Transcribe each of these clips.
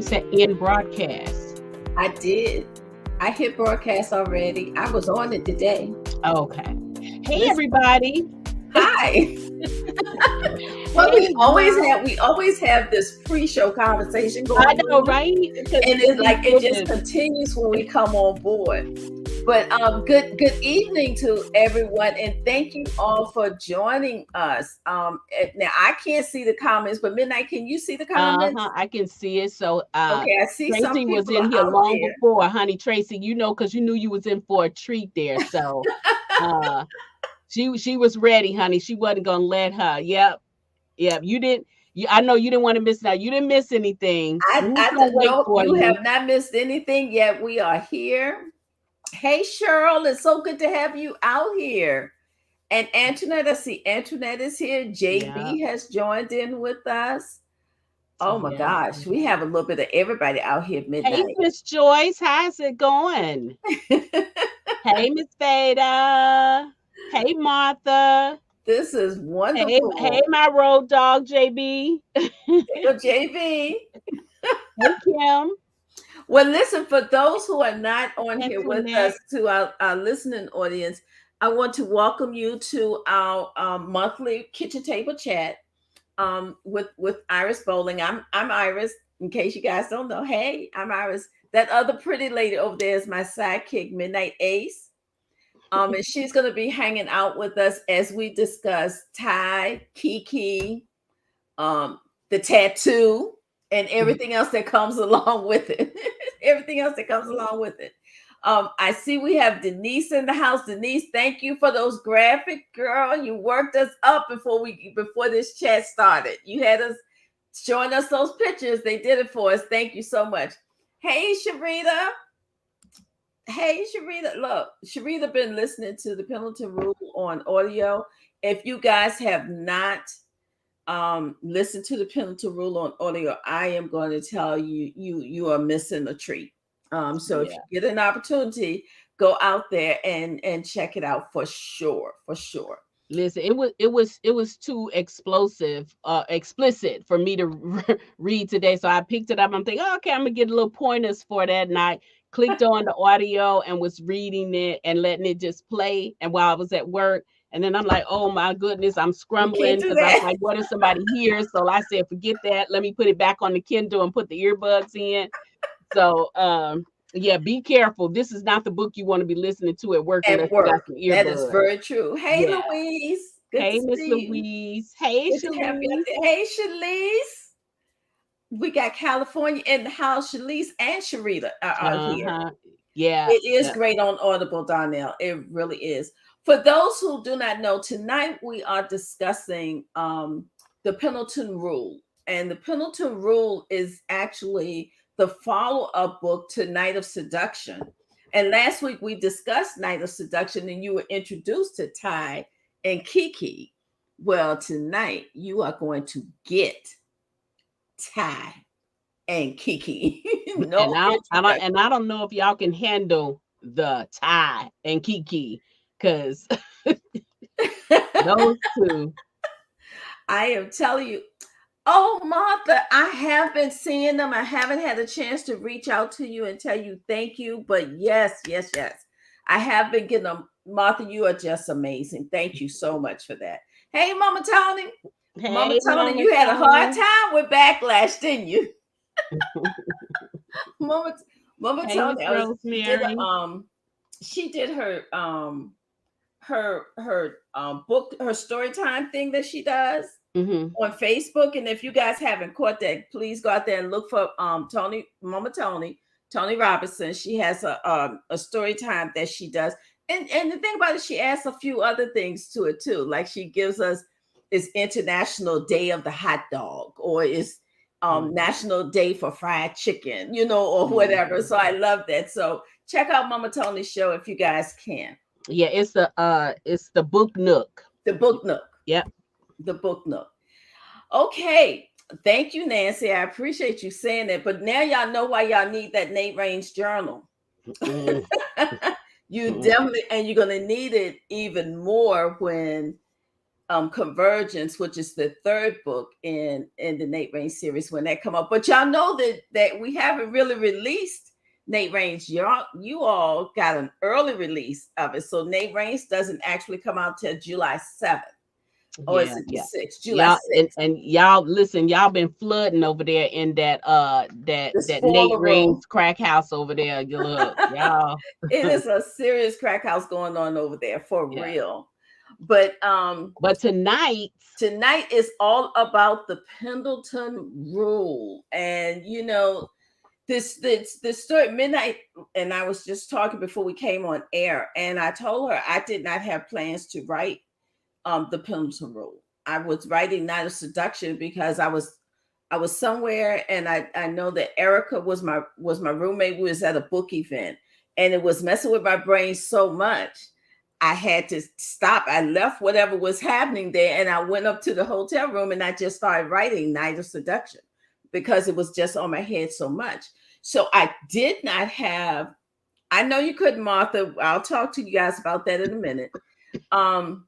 said end broadcast. I did. I hit broadcast already. I was on it today. Okay. Hey, everybody. Hi. Well, we always have this pre-show conversation going on. I know, right? And it's like it just continues when we come on board. But good evening to everyone, and thank you all for joining us. Now I can't see the comments, but Midnight, can you see the comments? I can see it. So okay, I see Tracy some people was in here long there. before, honey. Tracy, you know, because you knew you was in for a treat there. So she was ready, honey. She wasn't gonna let her. Yep. You didn't. I know you didn't want to miss that. You didn't miss anything. You have not missed anything yet. We are here. Hey, Cheryl, it's so good to have you out here. And Antoinette, I see Antoinette is here. JB has joined in with us. Oh my gosh, we have a little bit of everybody out here at midnight. Hey, Miss Joyce, how's it going? Hey, Miss Veda. Hey, Martha. This is wonderful. Hey, my road dog, JB. Hey, JB. Hey, Kim. Well, listen, for those who are not on here with us, to our listening audience, I want to welcome you to our monthly kitchen table chat with Iris Bowling. I'm Iris, in case you guys don't know. Hey, I'm Iris. That other pretty lady over there is my sidekick, Midnight Ace. And she's going to be hanging out with us as we discuss Ty, Kiki, the tattoo, and everything else that comes along with it. I see we have Denise in the house. Denise, thank you for those graphics, girl. You worked us up before this chat started. You had us showing us those pictures. They did it for us. Thank you so much. Hey, Sharita. Look, Sharita been listening to the Pendleton Rule on audio. If you guys have not listened to the Pendleton Rule on audio, I am going to tell you, you are missing a treat. So if you get an opportunity, go out there and check it out for sure. Listen, it was too explicit for me to read today. So I picked it up. I'm thinking, okay, I'm gonna get a little pointers for that night. Clicked on the audio and was reading it and letting it just play. And while I was at work, and then I'm like, oh my goodness, I'm scrambling because I was like, what if somebody hears? So I said, forget that. Let me put it back on the Kindle and put the earbuds in. So be careful. This is not the book you want to be listening to at work. That is very true. Hey, Louise. Hey, Miss Louise. Hey, Shalise. Hey, Shalise. We got California in the house. Shalise and Sharita are here. Yeah. It is great on Audible, Donnell. It really is. For those who do not know, tonight we are discussing the Pendleton Rule. And the Pendleton Rule is actually the follow-up book to Night of Seduction. And last week we discussed Night of Seduction and you were introduced to Ty and Kiki. Well, tonight you are going to get Ty and Kiki. And I don't know if y'all can handle the Ty and Kiki, because those two. I am telling you. Oh, Martha, I have been seeing them. I haven't had a chance to reach out to you and tell you thank you. But yes. I have been getting them. Martha, you are just amazing. Thank you so much for that. Hey, Mama Tony. Hey, Mama Tony, you had a hard time with backlash, didn't you? Mama Tony, she did her book, her story time thing that she does on Facebook. And if you guys haven't caught that, please go out there and look for Mama Tony Robinson. She has a story time that she does. And the thing about it, she adds a few other things to it too. Like she gives us it's International Day of the Hot Dog, or it's National Day for Fried Chicken, or whatever. So I love that. So check out Mama Tony's show if you guys can. Yeah, it's the Book Nook. The Book Nook. Yep. The Book Nook. Okay. Thank you, Nancy. I appreciate you saying that. But now y'all know why y'all need that Nate Raines journal. You definitely, and you're going to need it even more when Convergence, which is the third book in the Nate Raines series, when that come up. But y'all know that we haven't really released Nate Raines. You all got an early release of it, so Nate Raines doesn't actually come out till July 7th. Or is Yeah, it the yeah. 6th? July Y'all 6th. and y'all listen, y'all been flooding over there in The that Nate spoiler room. Raines crack house over there. You look, y'all. It is a serious crack house going on over there for Yeah. real. But But tonight, tonight is all about the Pendleton Rule. And this story midnight, and I was just talking before we came on air, and I told her I did not have plans to write the Pendleton Rule. I was writing Night of Seduction because I was somewhere, and I know that Erica was my roommate. We was at a book event, and it was messing with my brain so much. I had to stop. I left whatever was happening there, and I went up to the hotel room, and I just started writing Night of Seduction because it was just on my head so much. So I did not have. I know you couldn't, Martha. I'll talk to you guys about that in a minute. Um,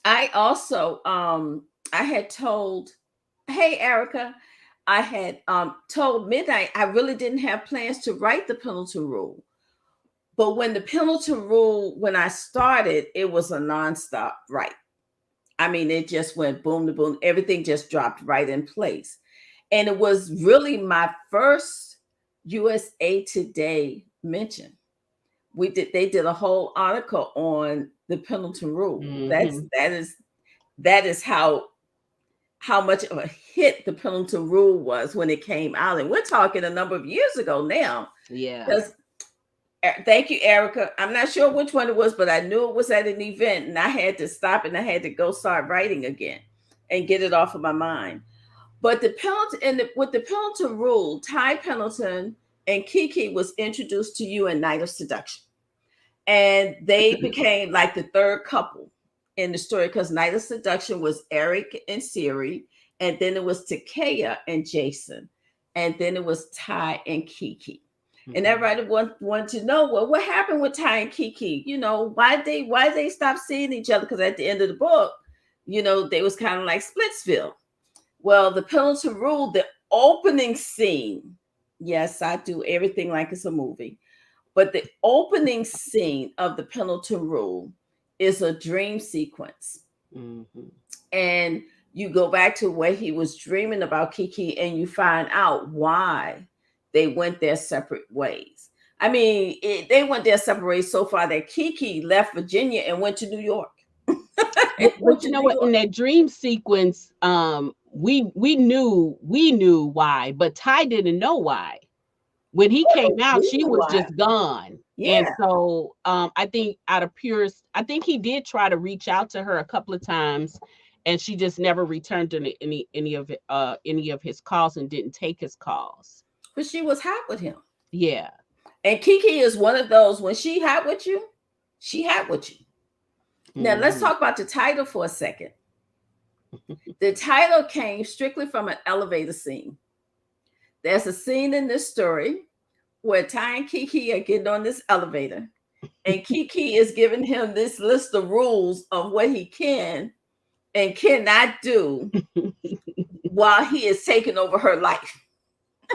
I also I had told, hey Erica, I had told Midnight I really didn't have plans to write the Pendleton Rule. But when the Pendleton Rule, when I started, it was a nonstop write. I mean, it just went boom to boom. Everything just dropped right in place. And it was really my first USA Today mention. They did a whole article on the Pendleton Rule. mhm, That is how much of a hit the Pendleton Rule was when it came out, and we're talking a number of years ago now. yeah. Because thank you, Erica. I'm not sure which one it was, but I knew it was at an event, and I had to stop and I had to go start writing again and get it off of my mind. But with the Pendleton Rule, Ty Pendleton and Kiki was introduced to you in Night of Seduction, and they became like the third couple in the story, because Night of Seduction was Eric and Siri, and then it was Takea and Jason, and then it was Ty and Kiki. And Mhm. everybody wanted to know, well, what happened with Ty and Kiki? Why they stop seeing each other? Because at the end of the book, they was kind of like Splitsville. Well, the Pendleton Rule, the opening scene. Yes, I do everything like it's a movie. But the opening scene of the Pendleton Rule is a dream sequence. Mhm. And you go back to where he was dreaming about Kiki, and you find out why they went their separate ways. I mean, they went their separate ways so far that Kiki left Virginia and went to New York. And went But you to know New what? In York. that dream sequence, we knew why, but Ty didn't know why. When he came out, We she knew was why. just gone. And Yeah. so I think out of I think he did try to reach out to her a couple of times, and she just never returned any of his calls and didn't take his calls. But she was hot with him. Yeah. And Kiki is one of those, when she hot with you, she hot with you. Now let's Hmm. talk about the title for a second. The title came strictly from an elevator scene. There's a scene in this story where Ty and Kiki are getting on this elevator, and Kiki is giving him this list of rules of what he can and cannot do while he is taking over her life.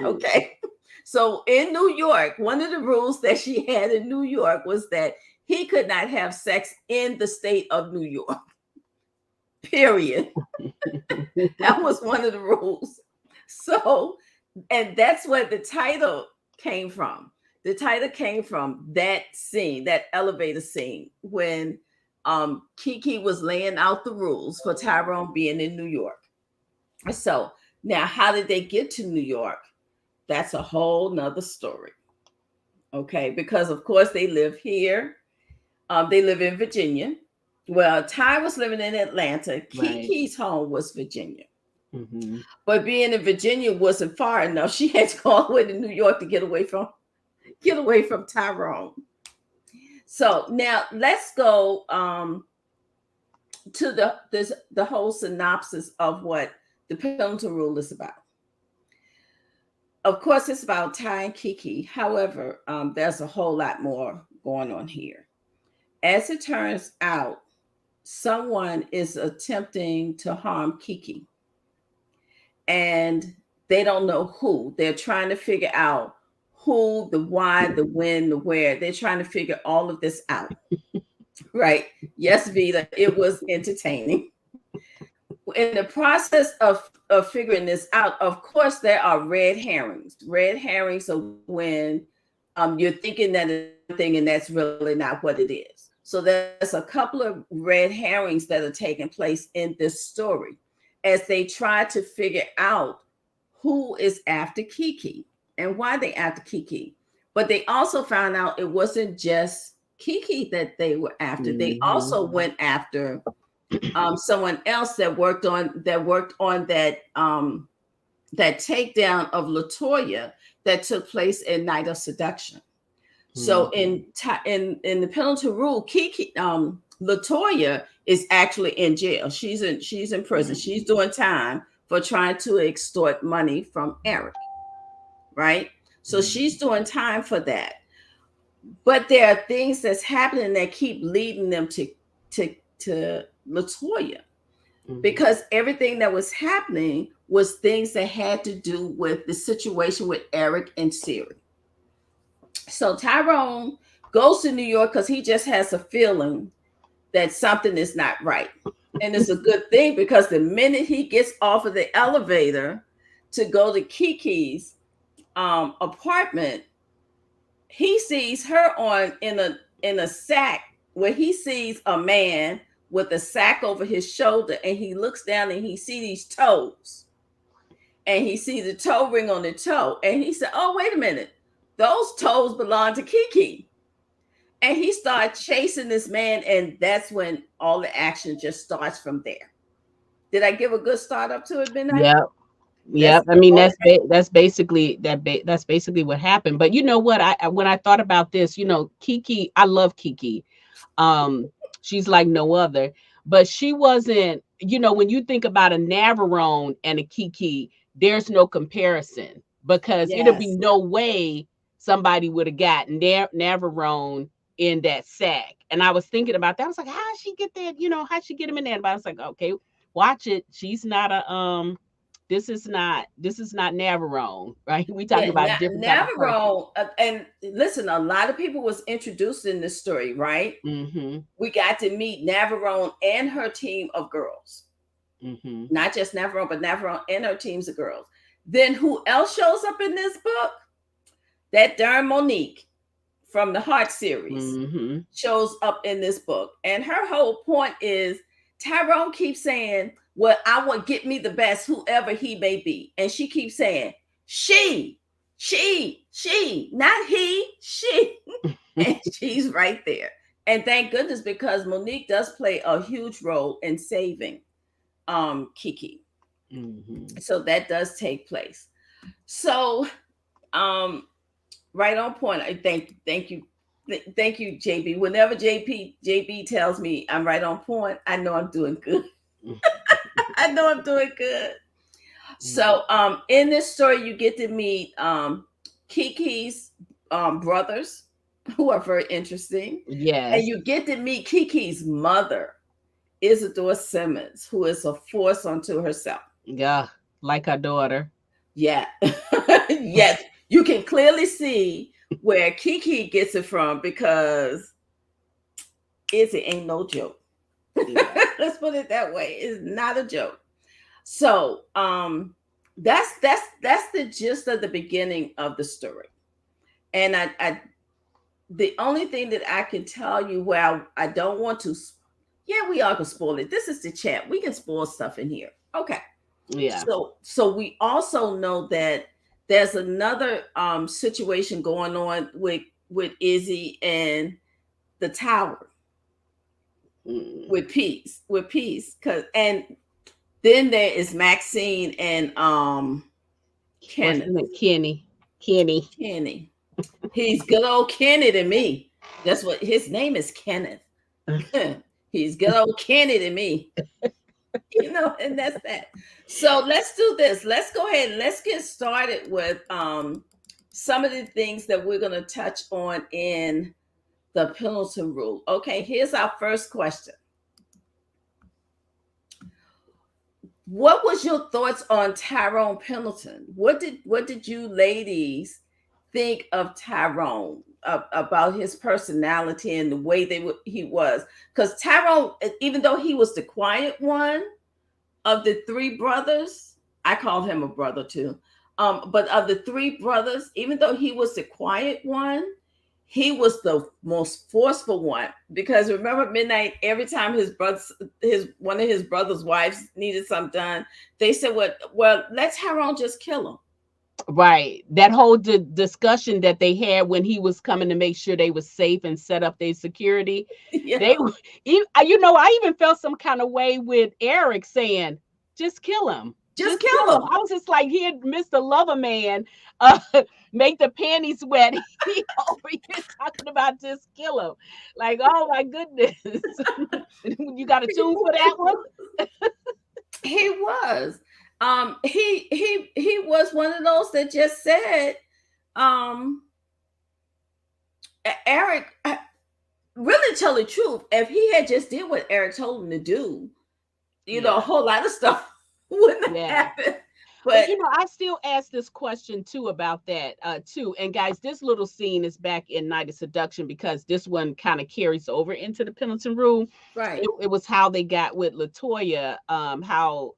Okay. So in New York, one of the rules that she had in New York was that he could not have sex in the state of New York. Period. That was one of the rules. So, and that's where the title came from. The title came from that scene, that elevator scene, when Kiki was laying out the rules for Tyrone being in New York. So now, how did they get to New York? That's a whole nother story. Okay, because of course they live here. They live in Virginia. Well, Ty was living in Atlanta. Right. Kiki's home was Virginia. Hmm. But being in Virginia wasn't far enough. She had to go all the way to New York to get away from Tyrone. So now let's go to the whole synopsis of what the Pendleton Rule is about. Of course, it's about Ty and Kiki. However, there's a whole lot more going on here. As it turns out, someone is attempting to harm Kiki, and they don't know who. They're trying to figure out who, the why, the when, the where. They're trying to figure all of this out. Right? Yes, Vita, it was entertaining. In the process of figuring this out, of course, there are red herrings. Red herrings are when you're thinking that it's one thing and that's really not what it is. So there's a couple of red herrings that are taking place in this story as they try to figure out who is after Kiki and why they after Kiki. But they also found out it wasn't just Kiki that they were after. They also went after someone else that worked on that takedown of Latoya that took place in Night of Seduction. So in the Pendleton Rule, Kiki Latoya is actually in jail. She's in prison. She's doing time for trying to extort money from Eric. Right? So she's doing time for that. But there are things that's happening that keep leading them to Latoya, because everything that was happening was things that had to do with the situation with Eric and Siri. So Tyrone goes to New York because he just has a feeling that something is not right. And it's a good thing, because the minute he gets off of the elevator to go to Kiki's apartment, he sees her in a sack, where he sees a man with a sack over his shoulder, and he looks down and he sees these toes, and he sees a toe ring on the toe, and he said, "Oh, wait a minute, those toes belong to Kiki." And he started chasing this man, and that's when all the action just starts from there. Did I give a good start up to it, Midnight? Yep. Yep. I mean, that's basically that's basically what happened. But you know what? When I thought about this, Kiki, I love Kiki. Um, she's like no other. But she wasn't, when you think about a Navarone and a Kiki, there's no comparison, because it'll be Yes. no way somebody would have gotten Navarone in that sack. And I was thinking about that. I was like, how'd she get that? How'd she get him in there? But I was like, okay, watch it. She's not a this is not Navarone, right? We talking Yeah, about different type of person. Navarro, and listen, a lot of people was introduced in this story, right? Mm-hmm. We got to meet Navarone and her team of girls. Mm-hmm. Not just Navarone, but Navarone and her teams of girls. Then who else shows up in this book? That darn Monique from the Heart series Mm-hmm. shows up in this book. And her whole point is, Tyrone keeps saying, "Well, I want get me the best, whoever he may be." And she keeps saying, she, not he, she. And she's right there. And thank goodness, because Monique does play a huge role in saving Kiki. Mm-hmm. So that does take place. So right on point. I thank you. Thank you, JB. Whenever JB tells me I'm right on point, I know I'm doing good. I know I'm doing good. So in this story, you get to meet Kiki's brothers, who are very interesting. And Yes. you get to meet Kiki's mother, Isadore Simmons, who is a force unto herself. Yeah. Like her daughter. Yeah. Yes. You can clearly see where Kiki gets it from, because Izzy ain't no joke. Yeah. Let's put it that way. It's not a joke. So that's the gist of the beginning of the story. And I the only thing that I can tell you, where I don't want to, yeah, we all can spoil it. This is the chat. We can spoil stuff in here. Okay. Yeah. So we also know that there's another situation going on with Izzy and the tower, Mm. with peace, cause and then there is Maxine and What's Kenneth. his name? Kenny. Kenny. He's good old Kenny to me. That's what his name is, Kenneth. He's good old Kenny to me. And that's that. So let's do this. Let's go ahead and let's get started with some of the things that we're going to touch on in the Pendleton Rule. Okay, here's our first question. What was your thoughts on Tyrone Pendleton? What did you ladies think of Tyrone, about his personality and the way he was? Because Tyrone, even though he was the quiet one of the three brothers, I called him a brother too. But of the three brothers, even though he was the quiet one, he was the most forceful one. Because remember, midnight, every time his one of his brother's wives needed something done, they said, "Well, let Tyrone just kill him." Right. That whole discussion that they had when he was coming to make sure they was safe and set up their security. Yeah, They, I even felt some kind of way with Eric saying, just kill him. just Just kill kill him. him. I was just like, here, Mr. Loverman, uh, make the panties wet. He over here talking about just kill him. Like, oh my goodness. You got a tune for that one? He was. He was one of those that just said, um, Eric. Really, tell the truth. If he had just did what Eric told him to do, a Yeah. whole lot of stuff wouldn't have Yeah. happened. But But I still ask this question too about that too. And guys, this little scene is back in Night of Seduction because this one kind of carries over into the Pendleton Rule. right, It was how they got with Latoya, how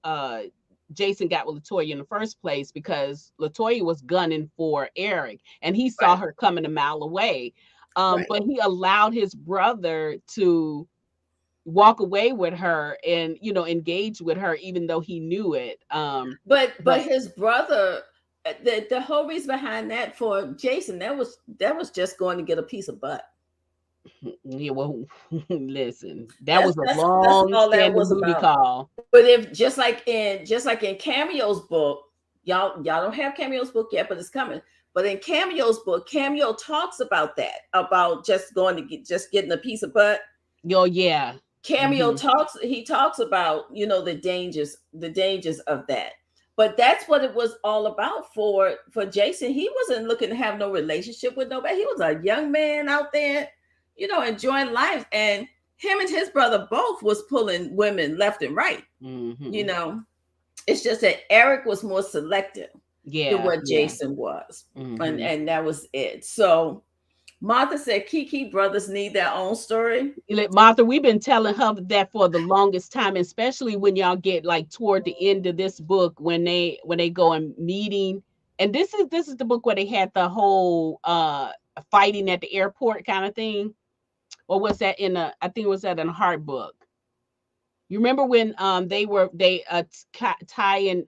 Jason got with Latoya in the first place because Latoya was gunning for Eric and he saw right, her coming a mile away. right. But he allowed his brother to walk away with her and engage with her even though he knew it. But But his brother, the whole reason behind that for Jason, that was just going to get a piece of butt. yeah, well, listen, that That's was a that's that's long all that standing was booty about. call. But if just like in Cameo's book, y'all don't have Cameo's book yet, but it's coming. But in Cameo's book, Cameo talks about that, about just going to just getting a piece of butt. Yo, yeah. Cameo Hmm. talks about, the dangers of that. But that's what it was all about for Jason. He wasn't looking to have no relationship with nobody. He was a young man out there, enjoying life. And him and his brother both was pulling women left and right. You Hmm. know, it's just that Eric was more selective than Yeah, what yeah. Jason was. And Hmm. and that was it. So Martha said Kiki brothers need their own story. Martha, we've been telling her that for the longest time, especially when y'all get like toward the end of this book when they go and meeting. And this is the book where they had the whole fighting at the airport kind of thing. Or was that I think it was that in a Heart book. You remember when Ty and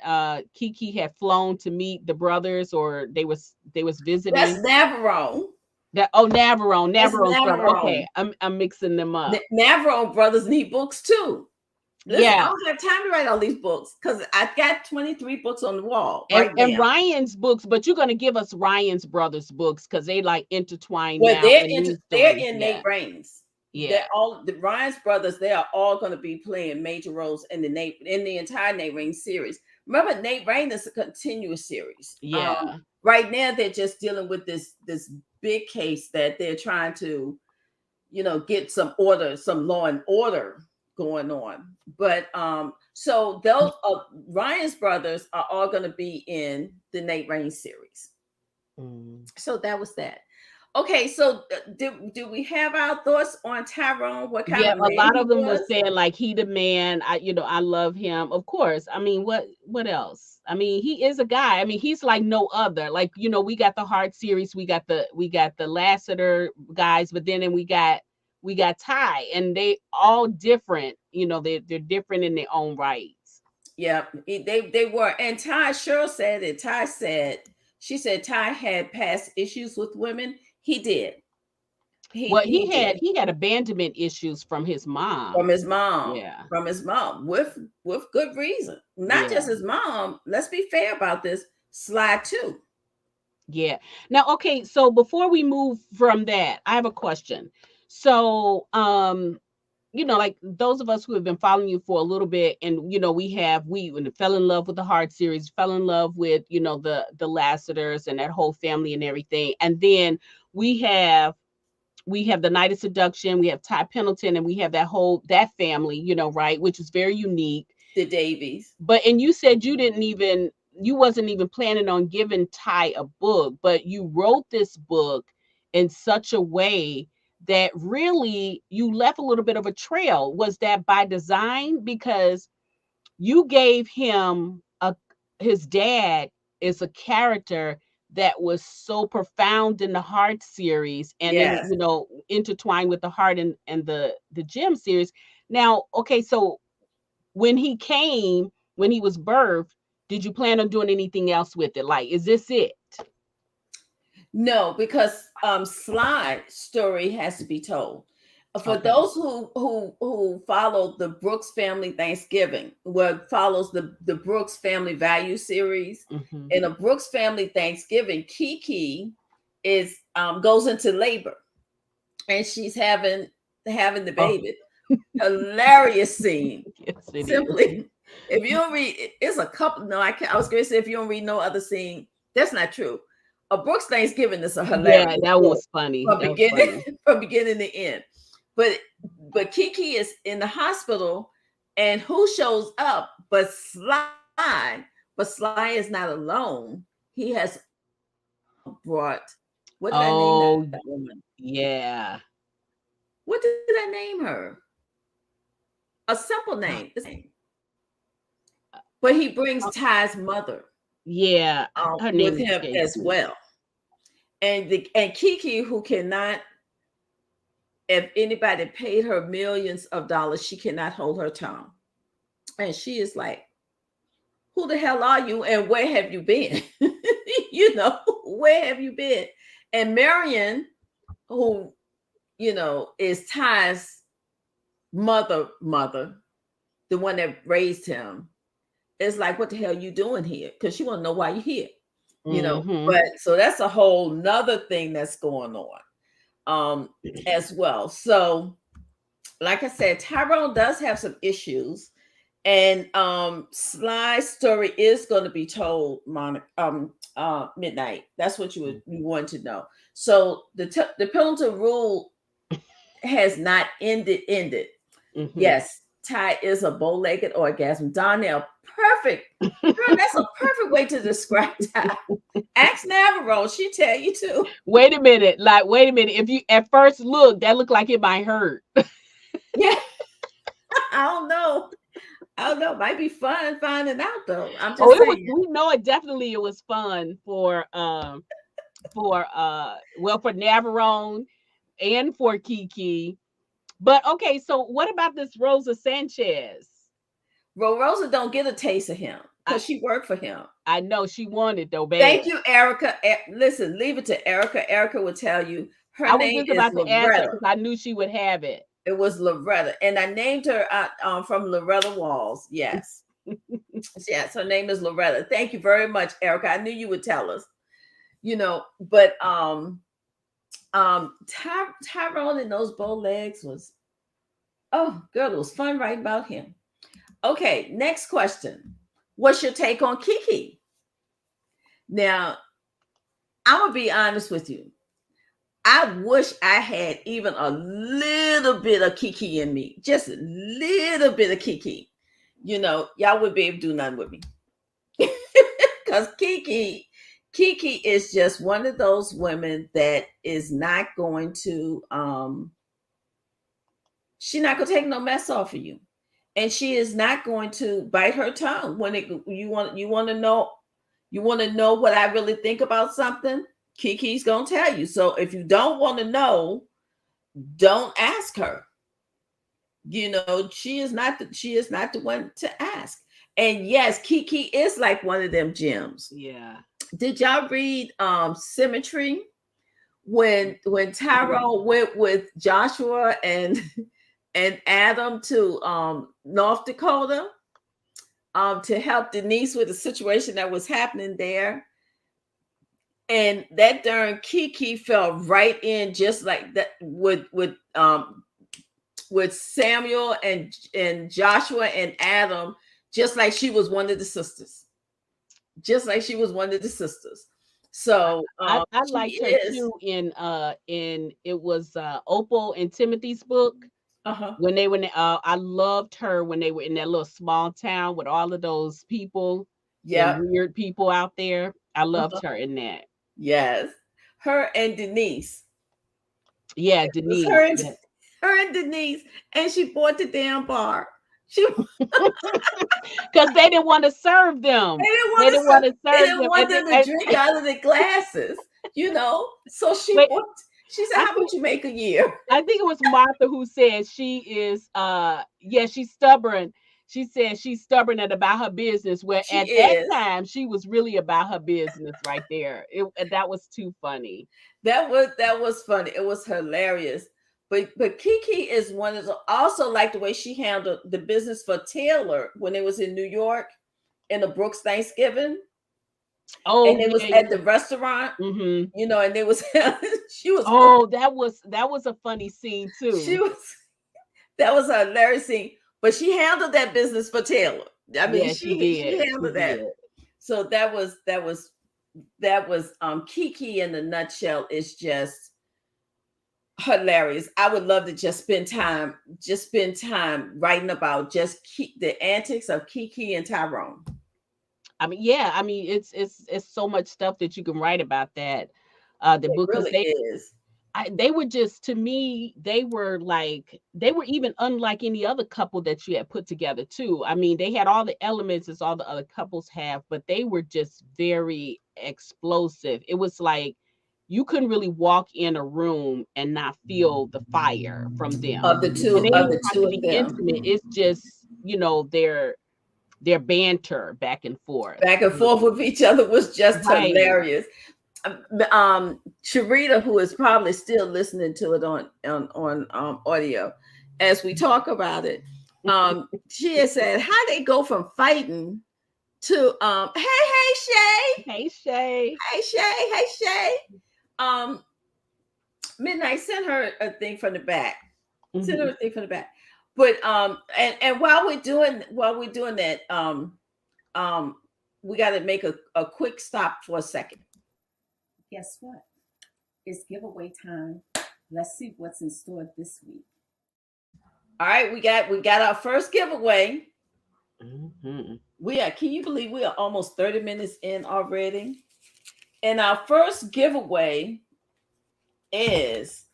Kiki had flown to meet the brothers, or they was That's visiting Navarone. that. Oh, Navarone. That's Navarone's brother. Okay, Navarone. I'm mixing them up. Navarone brothers need books too. Listen, I Yeah, don't have time to write all these books because I've got 23 books on the wall and right and now. Ryan's books, but you're gonna give us Ryan's brothers books because they like intertwine Well, now they're in into these they're stories. in Yeah, Nate Raines. They're yeah, all the Ryan's brothers. They are all going to be playing major roles in the entire Nate Raines series. Remember, Nate Raines is a continuous series. yeah. Right now, they're just dealing with this big case that they're trying to, get some law and order going on. But so those Ryan's brothers are all going to be in the Nate Raines series. Mm. So that was that. Okay, so do we have our thoughts on Tyrone? What kind Yeah, of a man lot of he them was was? saying like he the man. I love him. Of course. I mean, what else? I mean, he is a guy. I mean, he's like no other. Like, we got the Heart series, we got the Lassiter guys, but then we got Ty, and they all different. They're different in their own rights. Yeah, they were. And Ty Cheryl said it. She said Ty had past issues with women. He did. He Well, he did. he had abandonment issues from his from mom. his mom Yeah. from his mom with good reason, not Yeah. just his mom. Let's be fair about this. Slide too. Yeah. Now, okay, so before we move from that, I have a question. So, like those of us who have been following you for a little bit, and we fell in love with the Heart series, fell in love with the Lassiters and that whole family and everything, and then we have the Night of Seduction, we have Ty Pendleton, and we have that family, right, which is very unique. The Davies. And you said you wasn't even planning on giving Ty a book, but you wrote this book in such a way that really you left a little bit of a trail. Was that by design? Because you gave him a his dad is a character that was so profound in the Heart series, and then Yes. intertwined with the Heart and the Gem series. Now, okay, so when he was birthed, did you plan on doing anything else with it? Like, is this it? No, because Sly's story has to be told. For Okay. those who follow the Brooks Family Thanksgiving, what follows the Brooks Family Value series, Hmm. in a Brooks Family Thanksgiving, Kiki is goes into labor, and she's having the Oh, baby. Hilarious scene. yes, it is. Simply, if you don't read, it's a couple. No, I can't. I was going to say if you don't read no other scene, that's not true. A Brooks Thanksgiving is a Yeah, hilarious that book was funny. from That was beginning funny. from beginning to end. But Kiki is in the hospital, and who shows up but Sly? But Sly is not alone. He has brought. What did I name that Oh, woman? yeah. What did I name her? A simple name. But he brings Uh, Ty's mother yeah, her with name him escapes as me. well. And Kiki, who cannot, if anybody paid her millions of dollars, she cannot hold her tongue. And she is like, who the hell are you and where have you been? Where have you been? And Marion, who, is Ty's mother, the one that raised him, is like, what the hell you doing here? Because she want to know why you're here. Hmm. But so that's a whole nother thing that's going on as well. So like I said, Tyrone does have some issues, and Sly's story is going to be told midnight. That's what you want to know. So the Pendleton Rule has not ended. Hmm. Yes, Ty is a bow-legged orgasm. Donnell, perfect. Girl, that's a perfect way to describe Ty. Ask Navarro, she tell you too. Wait a minute. Like, wait a minute. If you at first look, that looked like it might hurt. Yeah, I don't know. I don't know. Might be fun finding out though. I'm Oh, just it was. saying. We know it definitely. It was fun for Navarone and for Kiki. But okay, so what about this Rosa Sanchez? Rosa don't get a taste of him I because she worked for him. I know she wanted though bad. Thank you, Erica. Listen, leave it to Erica. Erica will tell you. Her I was name just is about to ask her Loretta. because I knew she would have it. It was Loretta, and I named her from Loretta Walls. Yes, yes, her name is Loretta. Thank you very much, Erica. I knew you would tell us. But Tyrone and those bow legs was, oh girl, it was fun writing about him. Okay, next question. What's your take on Kiki? Now, I'm gonna be honest with you. I wish I had even a little bit of Kiki in me, just a little bit of Kiki. Y'all would be able to do nothing with me because Kiki is just one of those women that is not going to she's not gonna take no mess off of you, and she is not going to bite her tongue when you want to know what I really think about something. Kiki's gonna tell you. So if you don't want to know, don't ask her. She is not the one to ask. And yes, Kiki is like one of them gems. Yeah. Did y'all read Symmetry when Tyrone went with Joshua and and Adam to North Dakota to help Denise with the situation that was happening there? And that darn Kiki fell right in just like that with Samuel and Joshua and Adam, just like she was one of the sisters. Just like she was one of the sisters. So I she liked her is. too in it was Opal and Timothy's book. Uh-huh. When they were, I loved her when they were in that little small town with all of those people, them Yep. weird people out there. I loved Uh-huh. her in that. Yes. Her and Denise. Yeah, It was Denise. Yeah. her and Denise, and she bought the damn bar. She Because they didn't want to serve them. They didn't want to they serve didn't them. want them to drink out of the glasses, you know. So she Wait, bought. She said, I "How think much you make a year?" I think it was Martha who said she is yeah, she's stubborn. She said she's stubborn and about her business. Where She at that is. time she was really about her business right there. That was too funny. That was funny. It was hilarious. But Kiki is one of the, also like the way she handled the business for Taylor when it was in New York in the Brooks Thanksgiving, and Oh it was yeah. at the restaurant, Mm-hmm. you know, and they was she was Oh, that was a funny scene she too. was that was a hilarious scene. But she handled that business for Taylor. I mean, Yeah, she she did. She handled that. did. So that was Kiki in a nutshell is just hilarious. I would love to just spend time writing about just the antics of Kiki and Tyrone. I mean, yeah, I mean, it's so much stuff that you can write about that, the It book, because really is. they were just, to me, they were like, they were even unlike any other couple that you had put together too. I mean, they had all the elements as all the other couples have, but they were just very explosive. It was like you couldn't really walk in a room and not feel the fire from them. Of the And two they don't of even the have two to of be them. intimate. It's just, their banter back and forth. Back and forth with each other was just Right. hilarious. Sharita, who is probably still listening to it on audio as we talk about it, she has said how they go from fighting to hey Shay, Hey, Shay. hey Shay, hey Shay. Um, Midnight sent her a thing from the back. Send her Mhm. a thing from the back. But and while we're doing that, um, we got to make a quick stop for a second. Guess what? It's giveaway time. Let's see what's in store this week. All right, we got our first giveaway. Mhm. We are. Can you believe we are almost 30 minutes in already? And our first giveaway is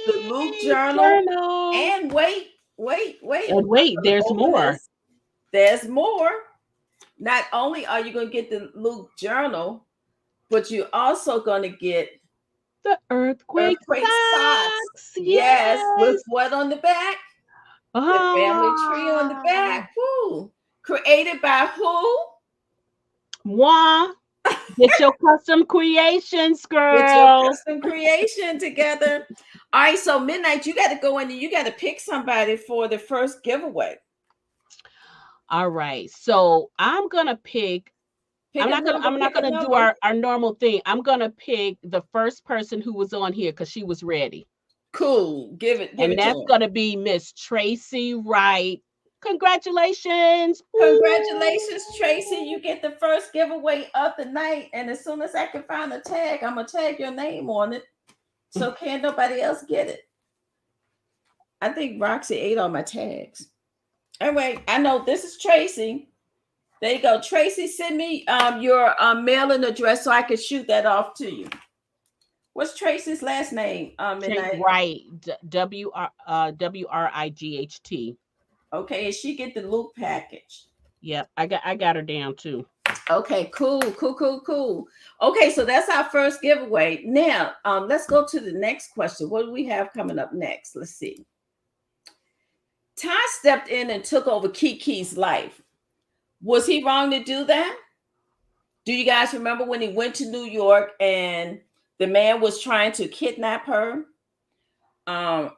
the Luke Earthquake Journal. journal. And wait. And wait, I'm gonna there's open more. this. There's more. Not only are you gonna get the Luke Journal, but you're also gonna get The earthquake earthquake socks. socks. Yes, with Yes. what on the back? The family tree on the Ah. back. Woo. Created by who? Moi. Get your custom creations, Get your girl. custom creation together. All right, so Midnight, you got to go in and you got to pick somebody for the first giveaway. All right. So I'm gonna pick. Pick a number, I'm not pick a gonna do number. our normal thing. I'm gonna pick the first person who was on here because she was ready. Cool. Give And it to that's him. gonna be Miss Tracy Wright. Congratulations. Congratulations, Tracy. Woo. You get the first giveaway of the night. And as soon as I can find a tag, I'm gonna tag your name on it. So can't nobody else get it. I think Roxy ate all my tags. Anyway, I know this is Tracy. There you go. Tracy, send me your mailing address so I can shoot that off to you. What's Tracy's last name? Midnight. Wright. Wright. Okay, and she get the Luke package. Yep, I got her down too. Okay, cool. Okay, so that's our first giveaway. Now, let's go to the next question. What do we have coming up next? Let's see. Ty stepped in and took over Kiki's life. Was he wrong to do that? Do you guys remember when he went to New York and the man was trying to kidnap her? Um,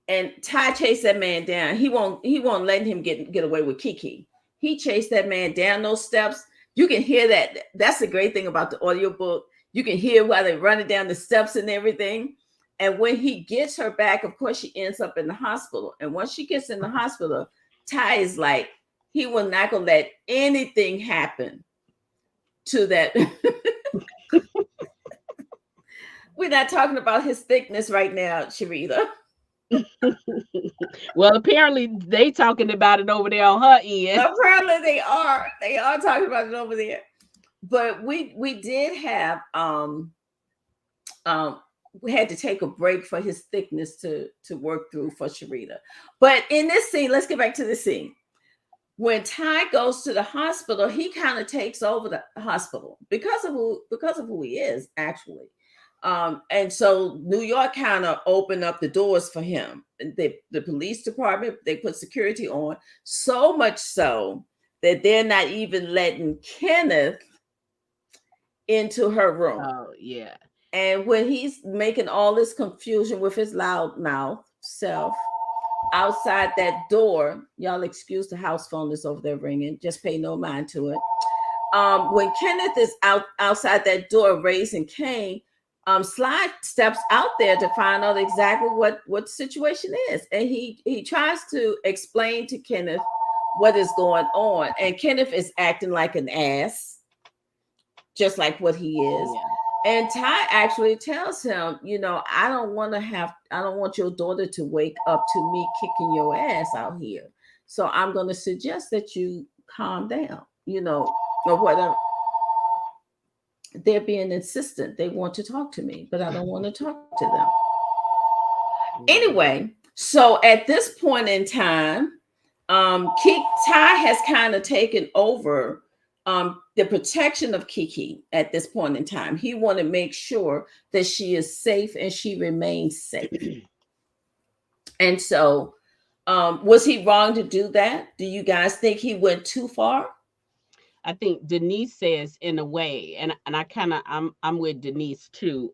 and Ty chased that man down. He won't let him get away with Kiki. He chased that man down those steps. You can hear that. That's the great thing about the audiobook. You can hear while they're running down the steps and everything. And when he gets her back, of course, she ends up in the hospital. And once she gets in the hospital, Ty is like, he will not gonna let anything happen to that We're not talking about his thickness right now, Sharita. Well, apparently they talking about it over there on her end. Apparently they are. They are talking about it over there. But we did have um we had to take a break for his thickness to work through for Sharita. But in this scene, let's get back to the scene. When Ty goes to the hospital, he kind of takes over the hospital because of who he is actually. And so New York kind of opened up the doors for him. The police department, they put security on, so much so that they're not even letting Kenneth into her room. Oh yeah. And when he's making all this confusion with his loud mouth self outside that door, y'all excuse the house phone that's over there ringing, just pay no mind to it. When Kenneth is outside that door raising Cain, Sly steps out there to find out exactly what the situation is, and he tries to explain to Kenneth what is going on, and Kenneth is acting like an ass, just like what he is. Yeah. And Ty actually tells him, I don't want your daughter to wake up to me kicking your ass out here. So I'm going to suggest that you calm down, or whatever. They're being insistent. They want to talk to me, but I don't want to talk to them. Anyway, so at this point in time, Ty has kind of taken over the protection of Kiki at this point in time. He want to make sure that she is safe and she remains safe. And so, was he wrong to do that? Do you guys think he went too far? I think Denise says in a way, and I kind of I'm with Denise too,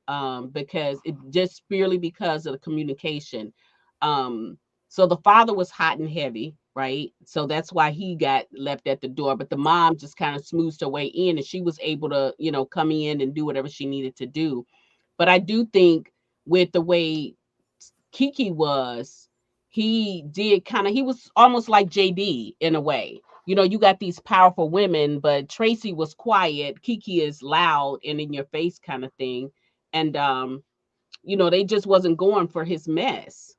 because it just purely because of the communication. So the father was hot and heavy, right? So that's why he got left at the door. But the mom just kind of smoothed her way in, and she was able to, come in and do whatever she needed to do. But I do think with the way Kiki was, he was almost like JD in a way. You got these powerful women, but Tracy was quiet. Kiki is loud and in your face kind of thing. And they just wasn't going for his mess.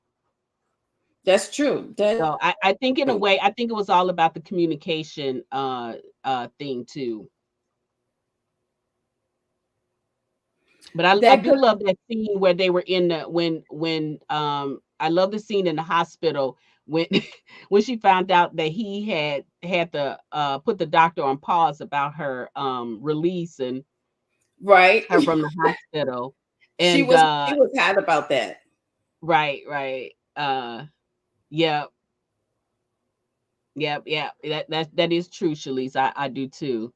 That's true. So I think in a way, I think it was all about the communication thing too. But I do love that scene where they were in the when I love the scene in the hospital when when she found out that he had to put the doctor on pause about her release and right her from the hospital. she And was hot about that. Right. Yeah. That is true, Shalise. I do too.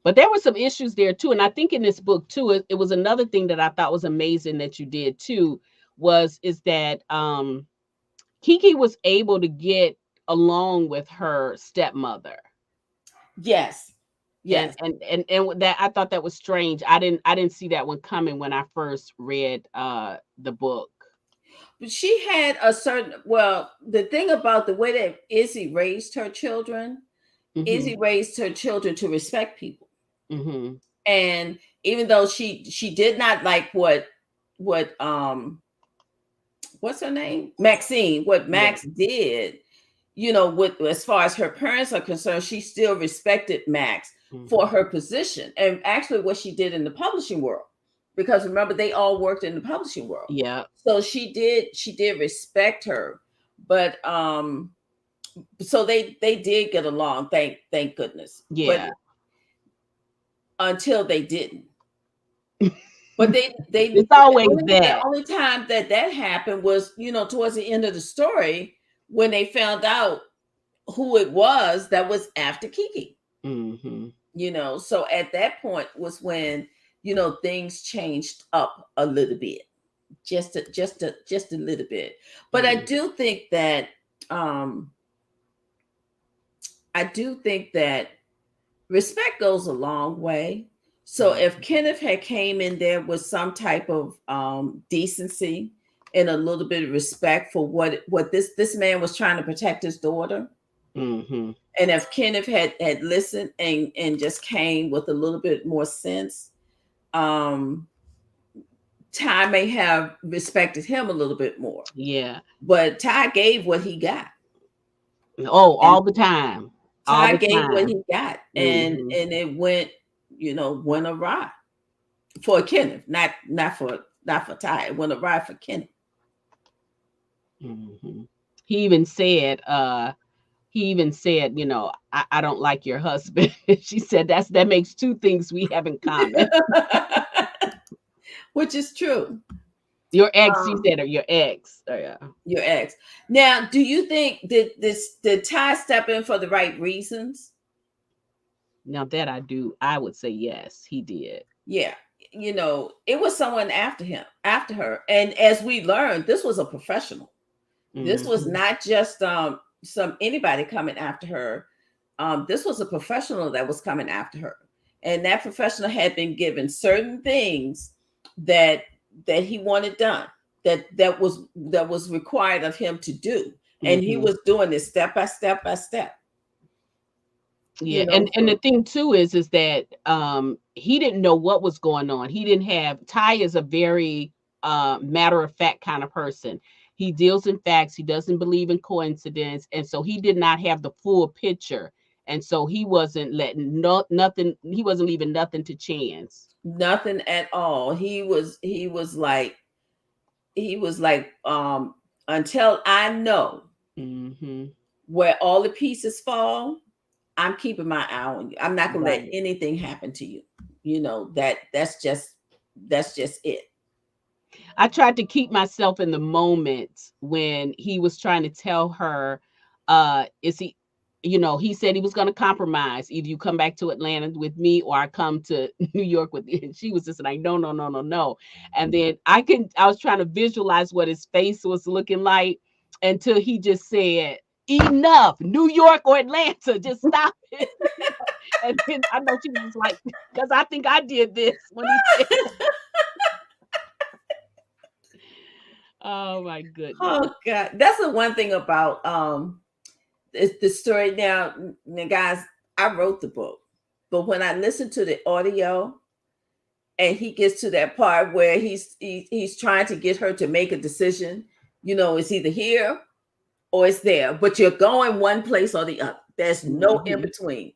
But there were some issues there too. And I think in this book too, it was another thing that I thought was amazing that you did too, is that Kiki was able to get along with her stepmother. Yes. Yes. And that I thought that was strange. I didn't see that one coming when I first read the book. But she had the thing about the way that Izzy raised her children, Izzy raised her children to respect people. Mm-hmm. And even though she did not like what what's her name? Maxine, what Max did, with as far as her parents are concerned, she still respected Max for her position. And actually what she did in the publishing world. Because remember, they all worked in the publishing world. Yeah. So she did respect her. But so they did get along, thank goodness. Yeah. But until they didn't. But they it's always the only time that happened was, towards the end of the story when they found out who it was that was after Kiki. Mm-hmm. So at that point was when, things changed up a little bit. Just a little bit. But I do think that respect goes a long way. So if Kenneth had came in there with some type of decency and a little bit of respect for what this man was trying to protect his daughter, and if Kenneth had listened and just came with a little bit more sense, um, Ty may have respected him a little bit more. Yeah. But Ty gave what he got. Oh, And all the time. All Ty the gave what time. he got. And Hmm. it went, went awry for Kenneth, not for Ty. It went awry for Kenneth. Hmm. He even said, I don't like your husband. She said that makes two things we have in common. Which is true. Your ex, she Um, said, or your ex. Oh, yeah. your ex. Now, do you think did Ty step in for the right reasons? Now that I would say yes, he did. Yeah. It was someone after him, after her. And as we learned, this was a professional. This was Hmm. not just some anybody coming after her. This was a professional that was coming after her, and that professional had been given certain things that he wanted done, that was required of him to do, and he Hmm. was doing this step by step by step. Yeah, and the thing too is that he didn't know what was going on. He didn't have Ty is a very matter of fact kind of person. He deals in facts. He doesn't believe in coincidence, and so he did not have the full picture. And so he wasn't letting nothing. He wasn't leaving nothing to chance. Nothing at all. He was like until I know Hmm. where all the pieces fall, I'm keeping my eye on you. I'm not gonna let Right. anything happen to you. That's just it. I tried to keep myself in the moment when he was trying to tell her, is he, he said he was going to compromise. Either you come back to Atlanta with me or I come to New York with you. And she was just like, no, no, no, no, no. And then I was trying to visualize what his face was looking like until he just said, enough, New York or Atlanta, just stop it. And then I know she was just like, because I think I did this when he said, oh my goodness. Oh God, that's the one thing about the story. Now, guys, I wrote the book, but when I listened to the audio, and he gets to that part where he's trying to get her to make a decision, it's either here or it's there, but you're going one place or the other. There's no in Hmm. between.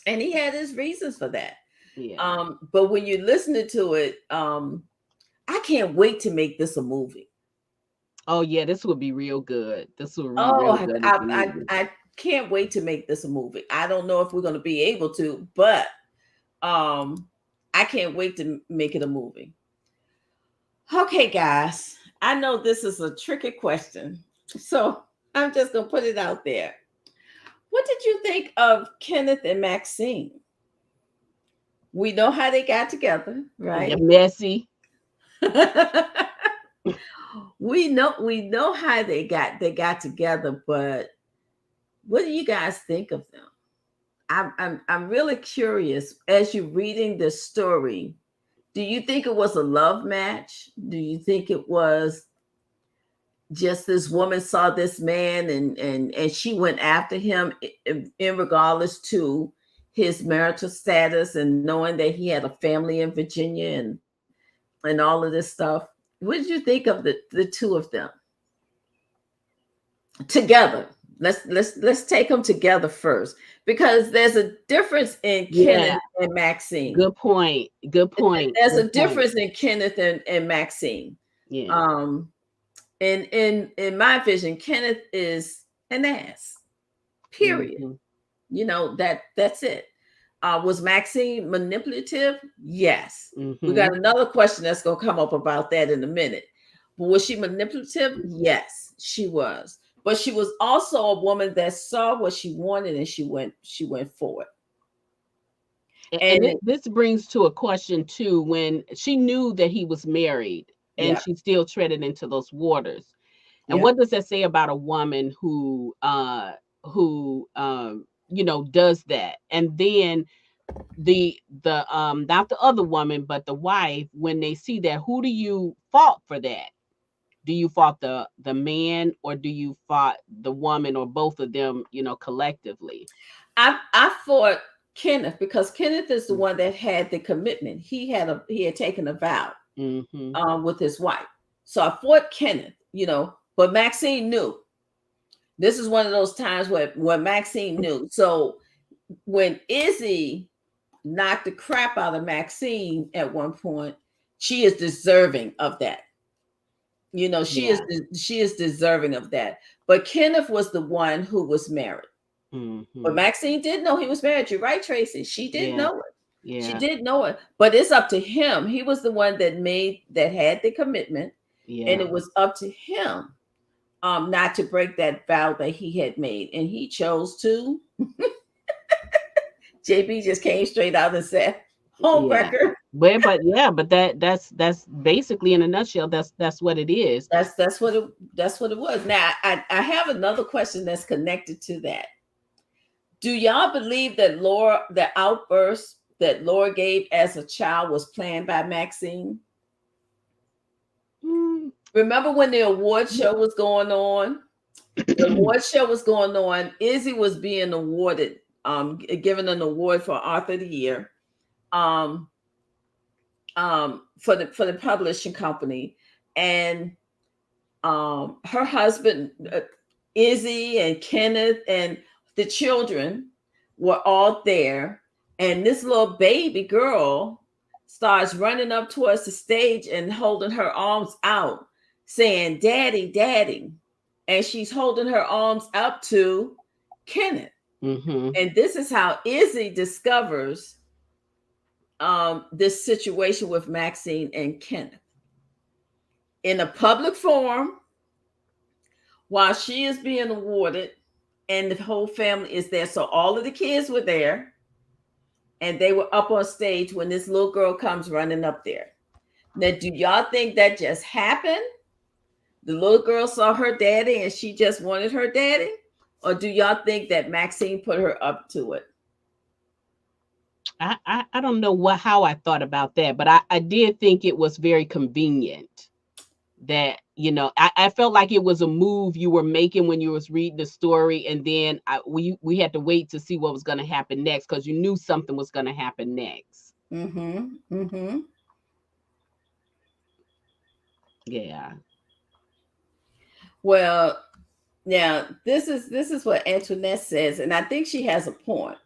And he had his reasons for that. Yeah. But when you're listening to it, I can't wait to make this a movie. Oh yeah, this would be real good. This would be Oh, real good as a movie. I can't wait to make this a movie. I don't know if we're going to be able to, but um, I can't wait to make it a movie. Okay, guys, I know this is a tricky question, so I'm just going to put it out there. What did you think of Kenneth and Maxine? We know how they got together, Yeah, right? messy. we know how they got together, but what do you guys think of them? I'm really curious as you're reading this story. Do you think it was a love match? Do you think it was just this woman saw this man and she went after him in regardless to his marital status and knowing that he had a family in Virginia and all of this stuff? What did you think of the two of them together? Let's take them together first, because there's a difference in Yeah, Kenneth and Maxine. good point. Good point. There's Good a point. difference in Kenneth and Maxine. Yeah. Um, in my vision, Kenneth is an ass. Period. Hmm. That's it. Was Maxine manipulative? Yes. We Hmm. got another question that's gonna come up about that in a minute. But was she manipulative? Yes, she was. But she was also a woman that saw what she wanted and she went forward. And And this brings to a question too. When she knew that he was married, and yeah, she still treaded into those waters. And yeah. what does that say about a woman who does that? And then the not the other woman but the wife, when they see that, who do you fault for that? Do you fault the man, or do you fault the woman, or both of them, collectively? I fought. Kenneth, because Kenneth is the one that had the commitment. He had taken a vow with his wife. So I fought Kenneth, but Maxine knew. This is one of those times where Maxine knew. So when Izzy knocked the crap out of Maxine at one point, she is deserving of that. She is deserving of that. But Kenneth was the one who was married. But Maxine did know he was married. You're right, Tracy. She did know it. Yeah. She did know it. But it's up to him. He was the one that had the commitment. Yeah. And it was up to him not to break that vow that he had made. And he chose to. JB just came straight out and said, home record. But that's basically, in a nutshell, that's what it is. That's what it was. Now I have another question that's connected to that. Do y'all believe that the outburst that Laura gave as a child was planned by Maxine? Remember when the award show was going on? The award show was going on. Izzy was being awarded, given an award for Author of the Year, for the publishing company, and her husband, Izzy and Kenneth and the children were all there, and this little baby girl starts running up towards the stage and holding her arms out, saying, "Daddy, Daddy," and she's holding her arms up to Kenneth. And this is how Izzy discovers this situation with Maxine and Kenneth in a public forum while she is being awarded, and the whole family is there. So all of the kids were there, and they were up on stage when this little girl comes running up there. Now, do y'all think that just happened? The little girl saw her daddy and she just wanted her daddy? Or do y'all think that Maxine put her up to it? I don't know how I thought about that, but I did think it was very convenient that, I felt like it was a move you were making when you was reading the story, and then we had to wait to see what was going to happen next, because you knew something was going to happen next. Yeah. Well, now this is what Antoinette says, and I think she has a point.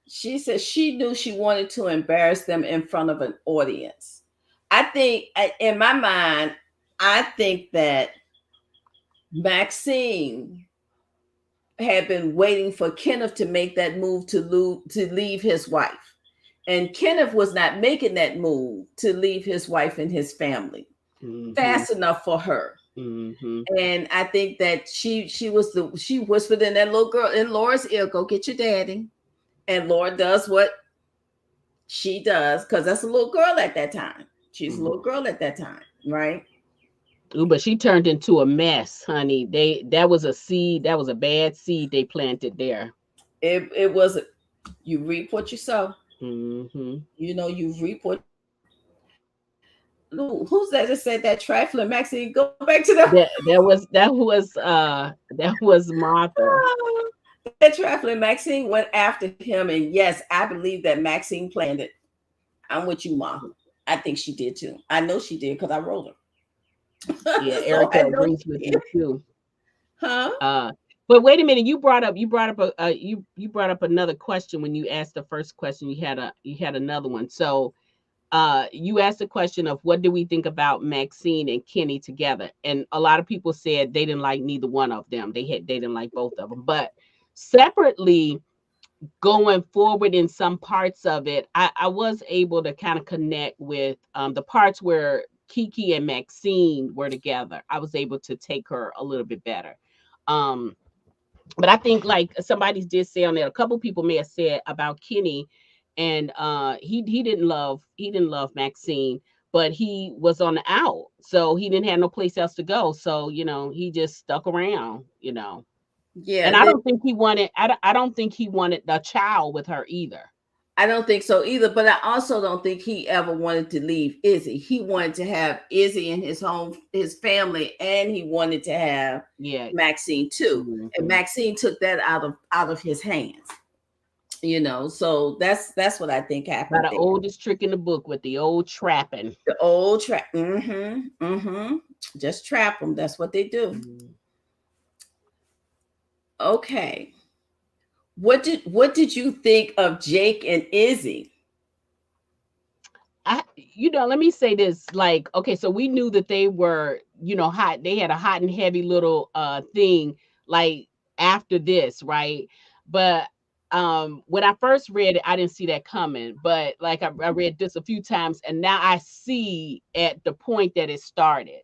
She says she knew she wanted to embarrass them in front of an audience. I think, in my mind, I think that Maxine had been waiting for Kenneth to make that move to leave his wife. And Kenneth was not making that move to leave his wife and his family fast enough for her. And I think that she whispered in that little girl in Laura's ear, "Go get your daddy." And Laura does what she does, because that's a little girl at that time. She's a little girl at that time, right? Ooh, but she turned into a mess, honey. That was a seed. That was a bad seed they planted there. It was. You reap what you sow. You reap what. Who's that just said that trifling? Maxine, go back to that was Martha. That trifling Maxine went after him, and yes, I believe that Maxine planned it. I'm with you, Mom. I think she did too. I know she did because I wrote her. Yeah, Erica agrees with you too. But wait a minute, you brought up another question when you asked the first question. You had another one. So you asked the question of what do we think about Maxine and Kenny together, and a lot of people said they didn't like neither one of them. They didn't like both of them, but separately, going forward in some parts of it, I was able to kind of connect with the parts where Kiki and Maxine were together. I was able to take her a little bit better. But I think, like somebody did say on there, a couple people may have said about Kenny, and he didn't love Maxine, but he was on the out, so he didn't have no place else to go. So he just stuck around. Yeah, and I don't think he wanted. I don't think he wanted a child with her either. I don't think so either, but I also don't think he ever wanted to leave Izzy. He wanted to have Izzy in his home, his family, and he wanted to have Maxine too. And Maxine took that out of his hands. So that's what I think By happened the there. oldest trick in the book with the old trapping. The old trap. Just trap them. That's what they do. Mm. Okay. What did you think of Jake and Izzy? Let me say this. Like, okay, so we knew that they were, hot. They had a hot and heavy little thing, like after this, right? But when I first read it, I didn't see that coming. But like I read this a few times, and now I see at the point that it started,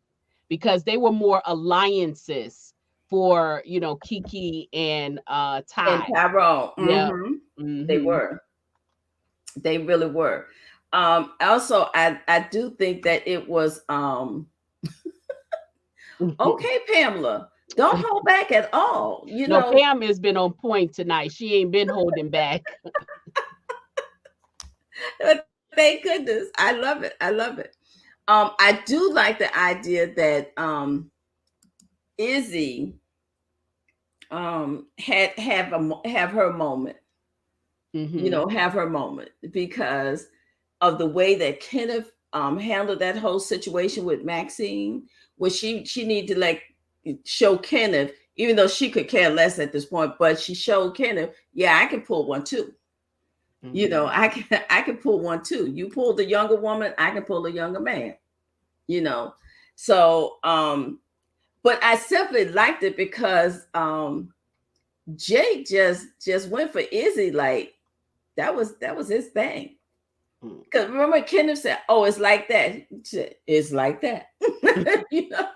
because they were more alliances for, Kiki and And Ty. Tyrone. Yeah. They Hmm. were. They really were. Also, I do think that it was okay, Pamela. Don't hold back at all. No, Pam has been on point tonight. She ain't been holding back. Thank goodness. I love it. I love it. I do like the idea that Izzy have her moment. Hmm. Have her moment because of the way that Kenneth handled that whole situation with Maxine, where she needed to like show Kenneth, even though she could care less at this point, but she showed Kenneth, yeah, I can pull one too. Hmm. I can pull one too. You pull the younger woman, I can pull a younger man. You know, so but I simply liked it because Jake just went for Izzy like that was his thing. Because remember, Kenneth said, "Oh, it's like that." He said, it's like that. you know.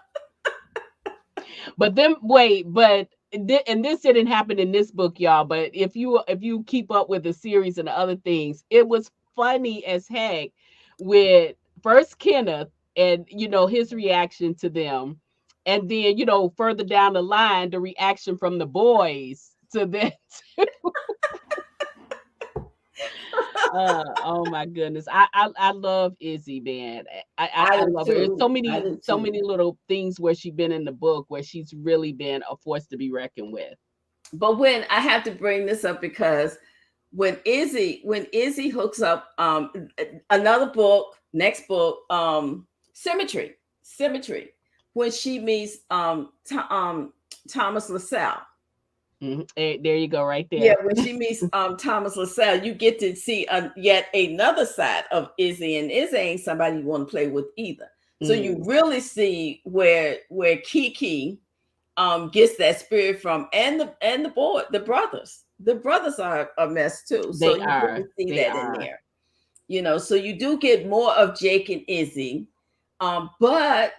But then wait, and this didn't happen in this book, y'all. But if you keep up with the series and the other things, it was funny as heck with first Kenneth and his reaction to them, and then further down the line the reaction from the boys to that. Oh my goodness. I love Izzy, man. I I do love her. There's too. I do so too. many little things where she's been in the book where she's really been a force to be reckoned with. But when I have to bring this up because when Izzy hooks up another book, next book, Symmetry, when she meets Thomas LaSalle. There you go, right Yeah, there. when she meets Thomas LaSalle, you get to see yet another side of Izzy, and Izzy ain't somebody you want to play with either. So you Mm, really see where Kiki gets that spirit from, and the boy, the brothers are a mess too. So they you really are. see They that in are. there. So you do get more of Jake and Izzy, but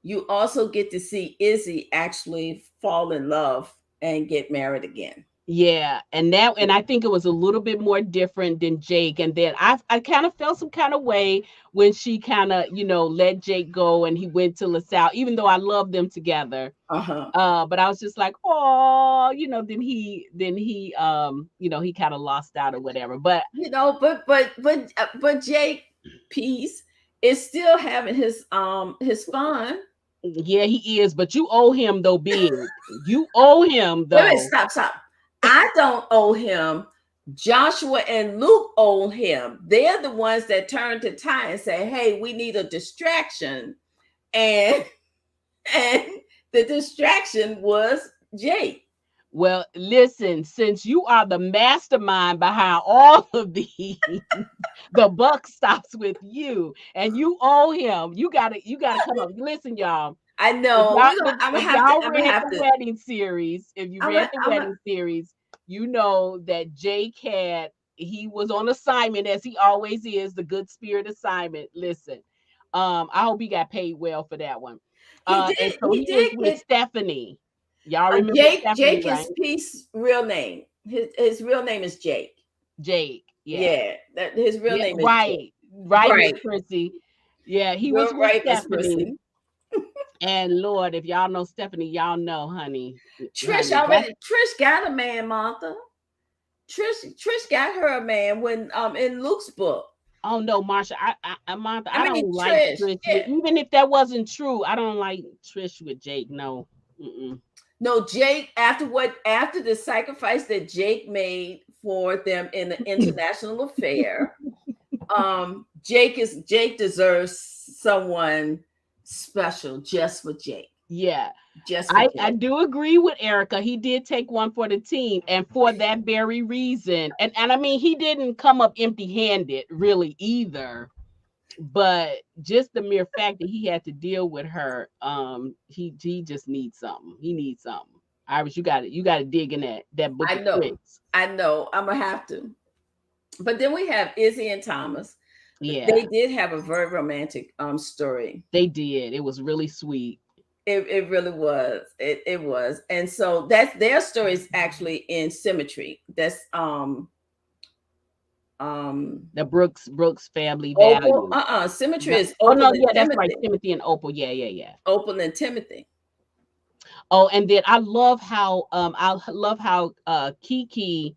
you also get to see Izzy actually fall in love and get married again. Yeah, and I think it was a little bit more different than Jake. And then I kind of felt some kind of way when she kind of let Jake go and he went to LaSalle, even though I love them together. Uh-huh. But I was just like, oh, then he kind of lost out or whatever. But But Jake Peace is still having his fun. yeah, he is. But you owe him though, big. You owe him Wait, wait, though. stop. I don't owe him. Joshua and Luke owe him. They're the ones that turn to Ty and say, "Hey, we need a distraction," and and the distraction was Jake. Well, listen, since you are the mastermind behind all of these, the buck stops with you, and you owe him. You gotta come up. Listen, y'all. I If know. y'all We gonna. if, I'm gonna if have to. y'all I'm gonna read have the to. wedding series, if you I'm read gonna. the I'm gonna, wedding series, you know that Jake he was on assignment as he always is, the good spirit assignment. Listen, I hope he got paid well for that one. he did. And so He he is did with get Stephanie. Y'all remember Jake. Stephanie, Jake right? is Peace real name. His real name is Jake. Jake, yeah. Yeah, that his real Yeah, name is Jake. right, Miss Right. Chrissy. Yeah, he was You're with right, Miss Stephanie. Chrissy. And Lord, if y'all know Stephanie, y'all know, honey, that's Trish got a man, Martha. Trish got her a man when in Luke's book. oh no, Marsha, Martha, I I mean don't like Trish, Trish with, yeah. even if that wasn't true, I don't like Trish with Jake. No. Mm-mm. No, Jake, after the sacrifice that Jake made for them in an international affair. Jake deserves someone special just for Jake. Yeah. Just for I Jake. do agree with Erica. He did take one for the team, and for that very reason. And I mean, he didn't come up empty-handed, really either. But just the mere fact that he had to deal with her, he just needs something. He needs something. Iris, you got to dig in that book I of know. tricks. I know. I'm gonna have to. But then we have Izzy and Thomas. They Yeah, did have a very romantic story. they did. It was really sweet. It really was. It was. And so that's their story is actually in Symmetry. That's um The Brooks family Opal. values. Symmetry is Oh no, Opal and yeah, that's right. Timothy. Timothy and Opal. Yeah, yeah, yeah. Opal and Timothy. Oh, and then I love how Kiki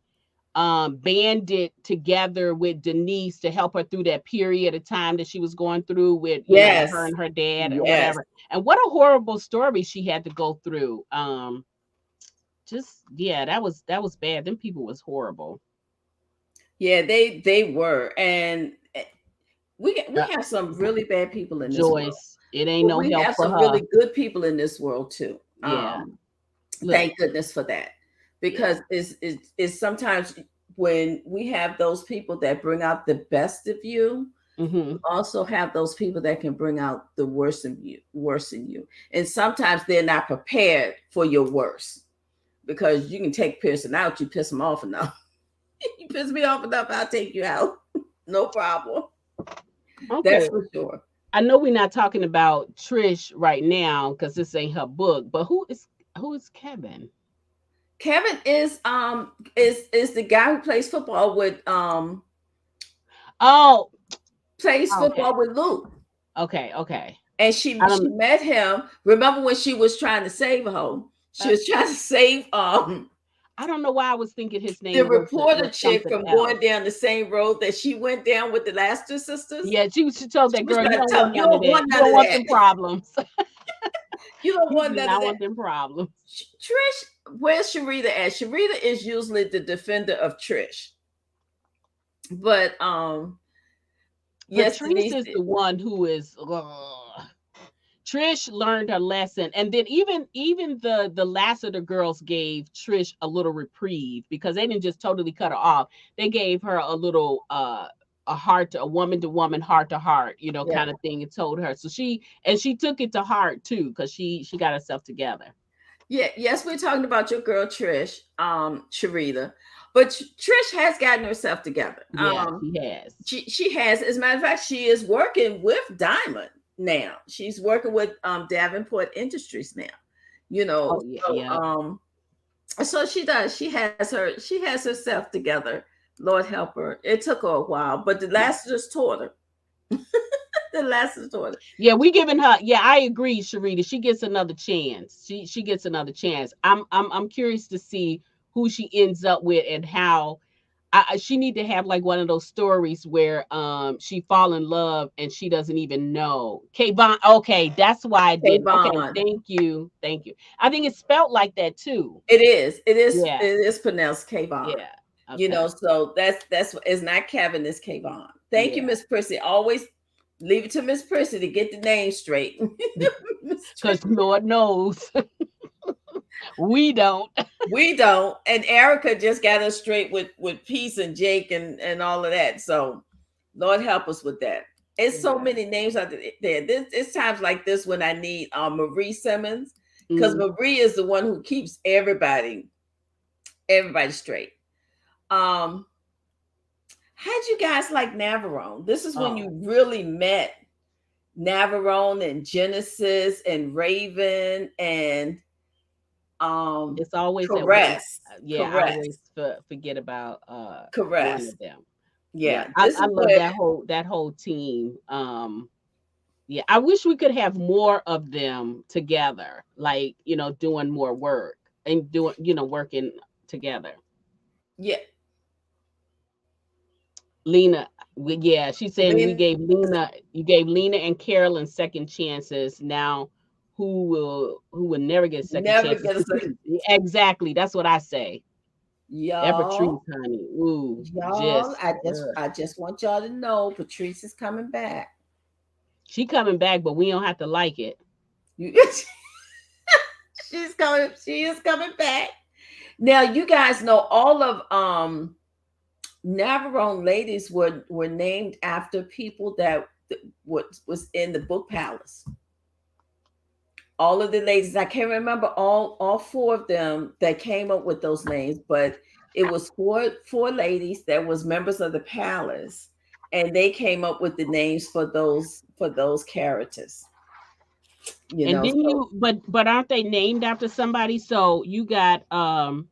banded together with Denise to help her through that period of time that she was going through with, her Yes. and her dad or Yes. whatever. And what a horrible story she had to go through. Just yeah, that was bad. Them people was horrible. Yeah, they were. And we Uh, have some really bad people in this world. Joyce, it ain't But no we help have for some her. really good people in this world too. Yeah. Look, Thank goodness for that. yeah. Because it's sometimes when we have those people that bring out the best of you, Hmm. also have those people that can bring out the worst in you. And sometimes they're not prepared for your worst. Because you can take a person out, you piss them off enough. You piss me off enough, I'll take you out. No problem. That's Okay. for sure. I know we're not talking about Trish right now because this ain't her book, but who is Kevin? Kevin is the guy who plays football with Oh, plays okay. football with Luke. Okay, okay. And I she don't met him. Remember when she was trying to save her? She uh, was trying to save I don't know why I was thinking his the name reporter was chick something from going else. down the same road that she went down with the last two sisters. Yeah, she told She that was girl, you trying to don't tell want him, you none of don't that. want You none don't of want that. them problems. You don't You want do none of not that. want them problems. Trish, where's Sharita at? Sharita is usually the defender of Trish. But yes, Patrice Denise. is the one who is ugh. Trish learned her lesson, and then even the Lassiter girls gave Trish a little reprieve because they didn't just totally cut her off. They gave her a little a woman to woman, heart to heart, Yeah. kind of thing, and told her. So she took it to heart too because she got herself together. Yeah, yes, we're talking about your girl Trish, Sharita. But Trish has gotten herself together. Yeah, she has. She has, as a matter of fact, she is working with Diamond now. She's working with Davenport Industries now. You know, Oh yeah, so yeah. so she does. She has herself together. Lord help her. It took her a while, but the last just taught her. The last just taught her. Yeah, we giving her. Yeah, I agree, Sharita. She gets another chance. She gets another chance. I'm curious to see who she ends up with and how. She need to have like one of those stories where she fall in love and she doesn't even know. Kayvon. Okay, that's why I didn't. Okay, Kayvon. thank you. I think it's spelled like that too. It is. It is. Yeah, It is pronounced Kayvon. yeah. You Okay, know, so that's it's not Kevin, it's Kayvon. Thank you, yeah. Miss Prissy. Always leave it to Miss Prissy to get the name straight. Miss Because Trish, Lord knows we don't. we don't. And Erica just got us straight with Peace and Jake and all of that. So Lord help us with that. It's so Yeah. many names out there. It's times like this when I need Marie Simmons, because Mm. Marie is the one who keeps everybody straight. Um, how'd you guys like Navarone? This is when Oh, you really met Navarone and Genesis and Raven and it's always that one. Caress. Yeah, I Caress. always forget about one Caress. of them. Yeah, Yeah. I, This I is love where that whole team. Yeah, I wish we could have more of them together, like, doing more work and doing, working together. yeah, Lena, yeah, she's saying Lynn, you gave Lena and Carolyn second chances. Now, who will never get second never chances? get a second. Exactly, that's what I say. Y'all, Patrice, honey. Ooh, y'all, just I just want y'all to know Patrice is coming back. she coming back, but we don't have to like it. You, she's coming, she is coming back. Now you guys know all of Navarone ladies were named after people that was in the book palace. All of the ladies, I can't remember all four of them that came up with those names, but it was four ladies that was members of the palace, and they came up with the names for those characters. You And know, didn't so you? But aren't they named after somebody? So you got Navarone,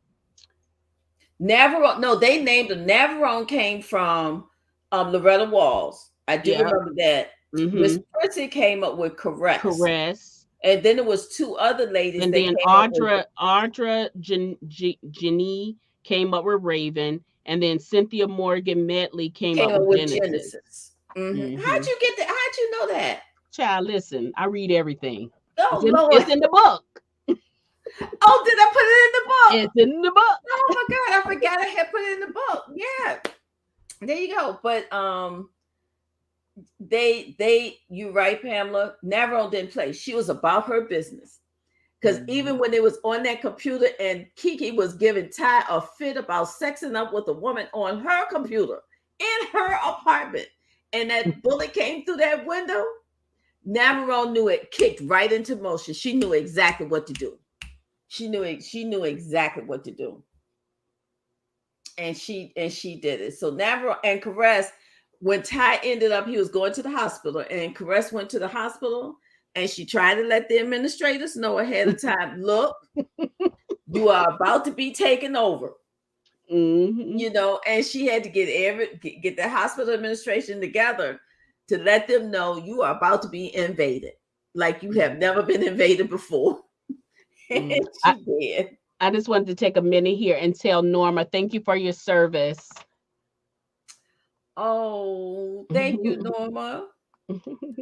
no, they named them. Navarone came from Loretta Walls. I do yeah, remember that. Miss mm-hmm, Percy came up with Caress. Caress, And then there was two other ladies and that then came up with Jenny came up with Raven, and then Cynthia Morgan Medley came up with Genesis. Genesis. How'd Mm-hmm. you get that? How'd you know that? Child, listen, I read everything. Oh It's Lord. in the book. Oh, did I put it in the book? It's in the book. Oh my God, I forgot I had put it in the book. Yeah. There you go. But they you right, Pamela. Navarone didn't play. She was about her business. Because even when it was on that computer and Kiki was giving Ty a fit about sexing up with a woman on her computer in her apartment, and that bullet came through that window, Navarone knew it kicked right into motion. She knew exactly what to do. She knew it. She knew exactly what to do, and she did it. So Navarone and Caress, when Ty ended up, he was going to the hospital, and Caress went to the hospital, and she tried to let the administrators know ahead of time. Look, you are about to be taken over. Mm-hmm. You know, and she had to get the hospital administration together to let them know you are about to be invaded like you have never been invaded before. And Mm. she did. I just wanted to take a minute here and tell Norma, thank you for your service. Oh, thank you, Norma.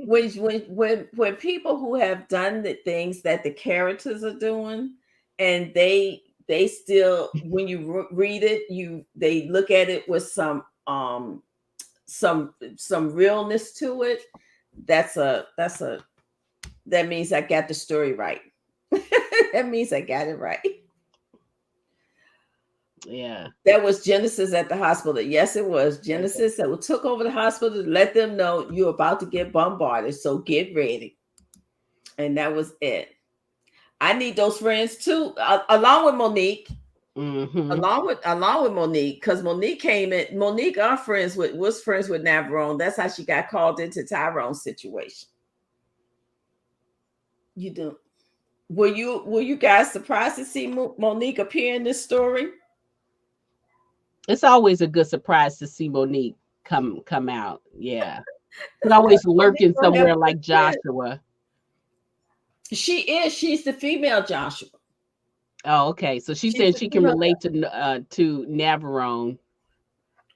When people who have done the things that the characters are doing, and they still, when you read it, they look at it with some realness to it. That's a that means I got the story right. That means I got it right. Yeah. That was Genesis at the hospital. Yes, it was Genesis that took over the hospital to let them know you're about to get bombarded, so get ready. And that was it. I need those friends too, along with Monique. Mm-hmm. Along with Monique, because Monique came in. Monique, our friends with was friends with Navarone. That's how she got called into Tyrone's situation. You do. Were you guys surprised to see Monique appear in this story? It's always a good surprise to see Monique come out. Yeah. She's always Monique lurking gonna have somewhere a good like friend. Joshua. She is. She's the female Joshua. Oh, okay. So she She's said the she can female. relate to Navarone.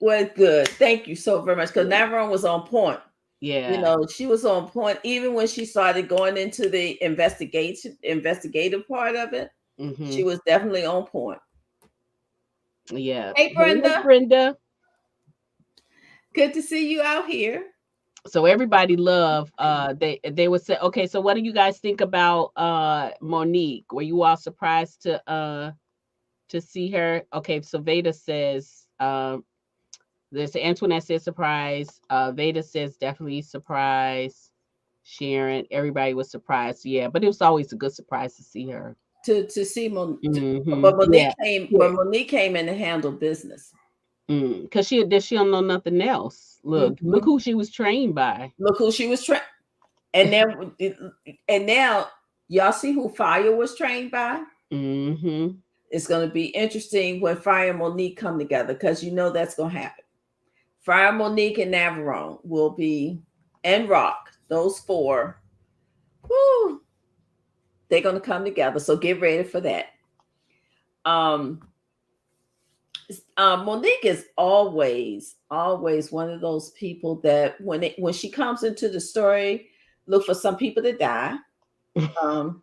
Well, good. Thank you so very much. Because Yeah. Navarone was on point. You Yeah. know, she was on point even when she started going into the investigative part of it. Mm-hmm. She was definitely on point. Yeah. Hey, Hey, Miss Brenda. Brenda. Good to see you out here. So everybody love they would say, okay, so what do you guys think about Monique? Were you all surprised to see her? Okay, so Veda says there's Antoinette says surprise. Veda says definitely surprise. Sharon, everybody was surprised. Yeah, but it was always a good surprise to see her. To see Mm-hmm. but Monique Yeah. came, Yeah. but Monique came in to handle business. Because she don't know nothing else. Look Mhm. who she was trained by. Look who she was trained, and then and now y'all see who Fire was trained by. Mm-hmm. It's going to be interesting when Fire and Monique come together because you know that's going to happen. Fire, Monique, and Navarone will be, and Rock. Those four, whoo, they're going to come together. So get ready for that. Um, Monique is always one of those people that when she comes into the story, look for some people to die. Um,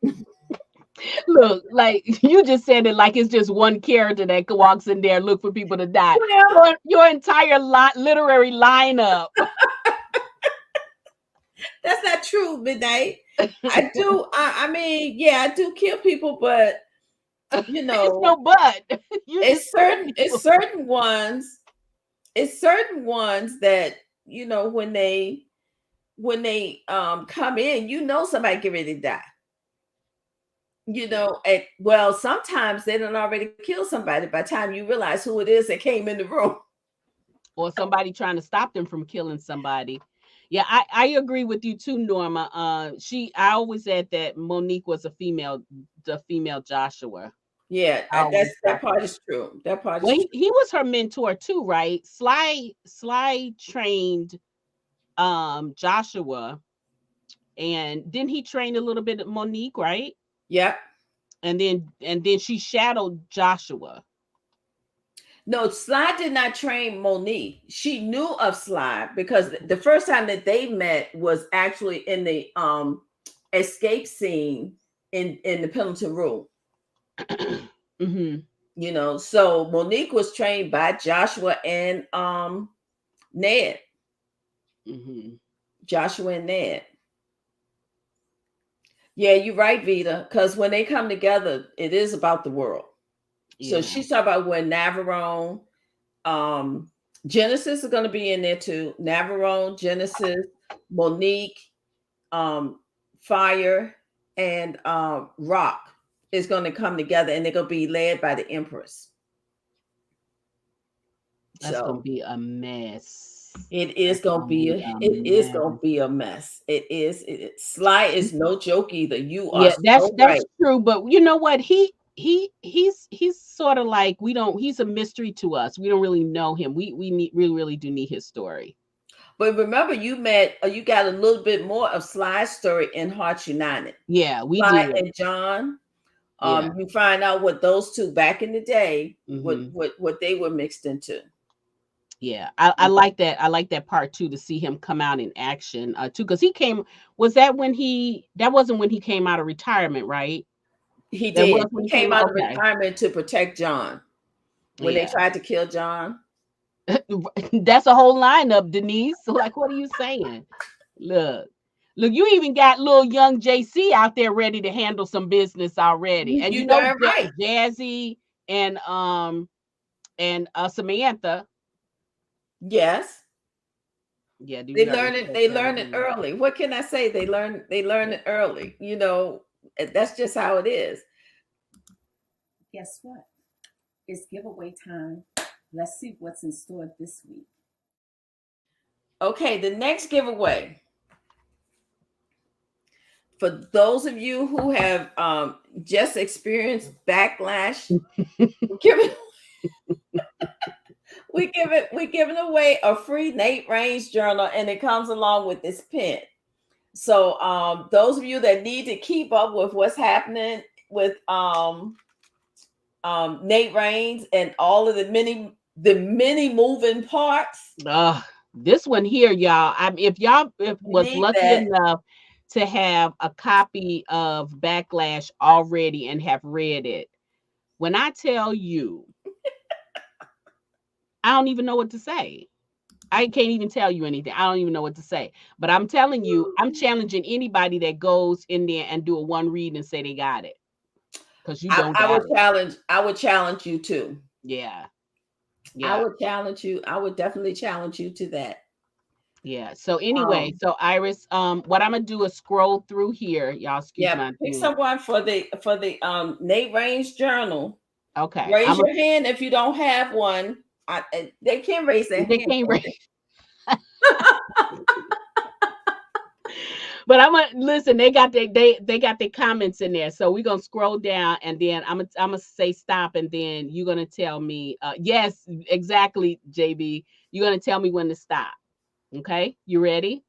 Look, like you just said it like it's just one character that walks in there and look for people to die. Well, Your entire literary lineup. that's not true, Midnight. I do. I mean, yeah, I do kill people, but you It's know, no but. You just it's kill certain. It's people. certain ones. It's certain ones that when they come in, somebody get ready to die. Well, sometimes they don't already kill somebody by the time you realize who it is that came in the room. Or somebody trying to stop them from killing somebody. Yeah, I agree with you too, Norma. I always said that Monique was the female Joshua. Yeah, I always that thought part that. is true. That part is Well, true. he was her mentor too, right? Sly trained Joshua, and didn't he train a little bit of Monique, right? Yep. And then she shadowed Joshua. No, Sly did not train Monique. She knew of Sly because the first time that they met was actually in the escape scene in the Pendleton Rule. Hmm. So Monique was trained by Joshua and Ned. Hmm. Joshua and Ned. Yeah, you're right, Vita. Because when they come together, it is about the world. So Yeah, she's talking about when Navarone, um, Genesis is going to be in there too. Navarone, Genesis, Monique, um, Fire, and Rock is going to come together, and they're going to be led by the Empress. that's gonna So be a mess. it is That's going to gonna be be a a it is mess. going to be a mess. It is. Sly is no joke either. You are Yeah, that's so that's right. true. But you know what? He's sort of like we don't. He's a mystery to us. We don't really know him. We really do need his story. But remember, you got a little bit more of Sly's story in Hearts United. Yeah, we Sly did. and John. Yeah. You find out what those two back in the day, Hmm. what they were mixed into. Yeah, I like that. I like that part too to see him come out in action too because he came. Was that when he? That wasn't when he came out of retirement, right? He That did. was when He he came came out. out of Okay. retirement to protect John when they Yeah, tried to kill John. that's a whole lineup, Denise. Like, what are you saying? Look, look, you even got little young JC out there ready to handle some business already. And You darn right. Jazzy and Samantha. Yes. Yeah, do They you learn already it. said They that learn it already? early. What can I say? They learn Yeah. it early. That's just how it is. Guess what? It's giveaway time. Let's see what's in store this week. Okay, the next giveaway for those of you who have just experienced backlash, we're giving we're giving away a free Nate Range journal, and it comes along with this pen. So those of you that need to keep up with what's happening with Nate Raines and all of the many moving parts, This one here, y'all. If y'all you was need lucky that. enough to have a copy of Backlash already and have read it, when I tell you, I don't even know what to say. I can't even tell you anything. I don't even know what to say. But I'm telling you, I'm challenging anybody that goes in there and do a one read and say they got it, because you don't I got would it. challenge. I would challenge you too. Yeah, I yeah, would challenge you. I would definitely challenge you to that. yeah. So anyway, Um, so Iris, what I'm gonna do is scroll through here, y'all. Excuse yeah, my pick doing. someone for the Nate Range journal. Okay, Raise your hand if you don't have one. They can raise their they hand. can't read. But I'm gonna listen. They got their comments in there, so we're gonna scroll down, and then I'm gonna say stop, and then you're gonna tell me. Yes, exactly, JB. You're gonna tell me when to stop. Okay, you ready?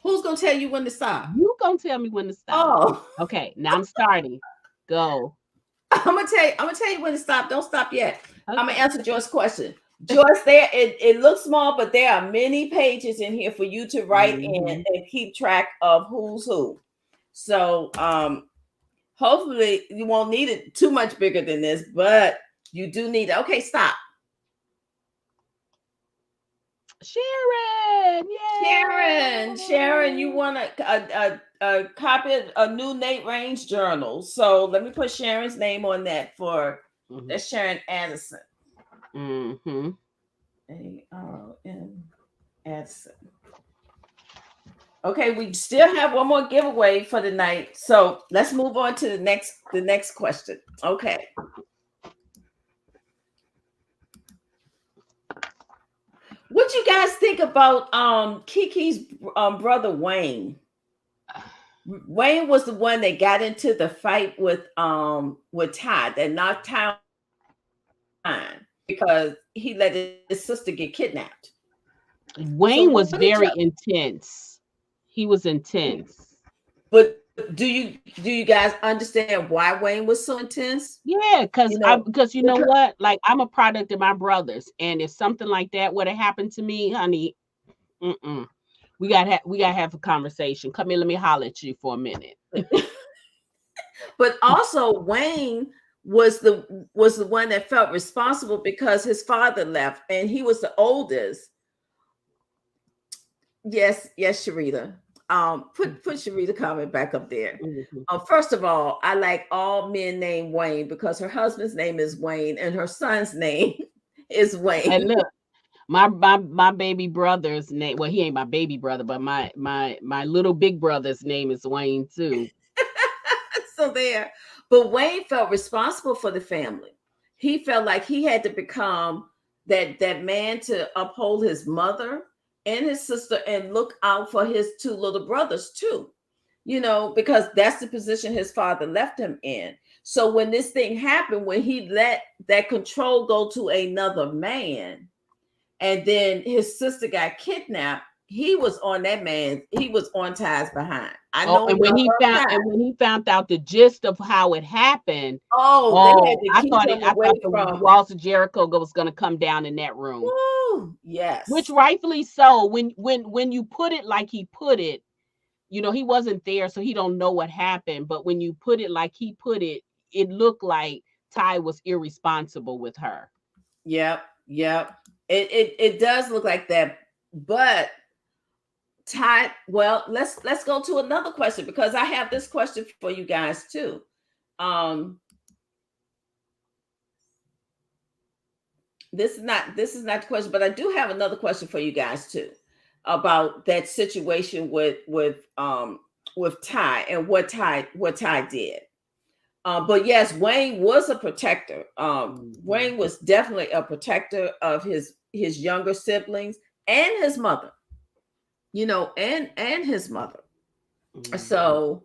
Who's gonna tell you when to stop? You gonna tell me when to stop. Oh, Okay, now I'm starting. Go. I'm gonna tell you. I'm gonna tell you when to stop. Don't stop yet. I'm gonna Okay. answer Joyce's question. Joyce, it looks small, but there are many pages in here for you to write in Hmm. and keep track of who's who. So Hopefully you won't need it too much bigger than this, but you do need it. Okay, stop. Sharon, Sharon, you want a copy of a new Nate Range journal. So let me put Sharon's name on that for that's Sharon Addison. Mm-hmm. A-R-N Addison. Okay, we still have one more giveaway for the night. So let's move on to the next question. Okay. What you guys think about Kiki's brother Wayne? Wayne was the one that got into the fight with Ty, that knocked Ty on because he let his sister get kidnapped. Wayne was very intense. He was intense. But do you guys understand why Wayne was so intense? Yeah, because you know what? Like, I'm a product of my brothers, and if something like that would have happened to me, honey, we gotta have a conversation. Come here, let me holler at you for a minute. But also Wayne was the one that felt responsible because his father left and he was the oldest. Yes, Sharita. Put Sharita comment back up there. First of all, I like all men named Wayne because her husband's name is Wayne and her son's name is Wayne. And look, my baby brother's name. Well, he ain't my baby brother, but my little big brother's name is Wayne too. So there. But Wayne felt responsible for the family. He felt like he had to become that man to uphold his mother and his sister and look out for his two little brothers too, because that's the position his father left him in. So when this thing happened, when he let that control go to another man, and then his sister got kidnapped, he was on that man. He was on Ty's behind. I know. And when he found out the gist of how it happened, they had to I thought the walls of Jericho was going to come down in that room. Ooh, yes, which rightfully so. When you put it like he put it, he wasn't there, so he don't know what happened. But when you put it like he put it, it looked like Ty was irresponsible with her. Yep. It does look like that, but Ty. Well, let's go to another question because I have this question for you guys too. This is not the question, but I do have another question for you guys too about that situation with Ty and what Ty did. But yes, Wayne was a protector. Wayne was definitely a protector of his younger siblings and his mother. And his mother. So,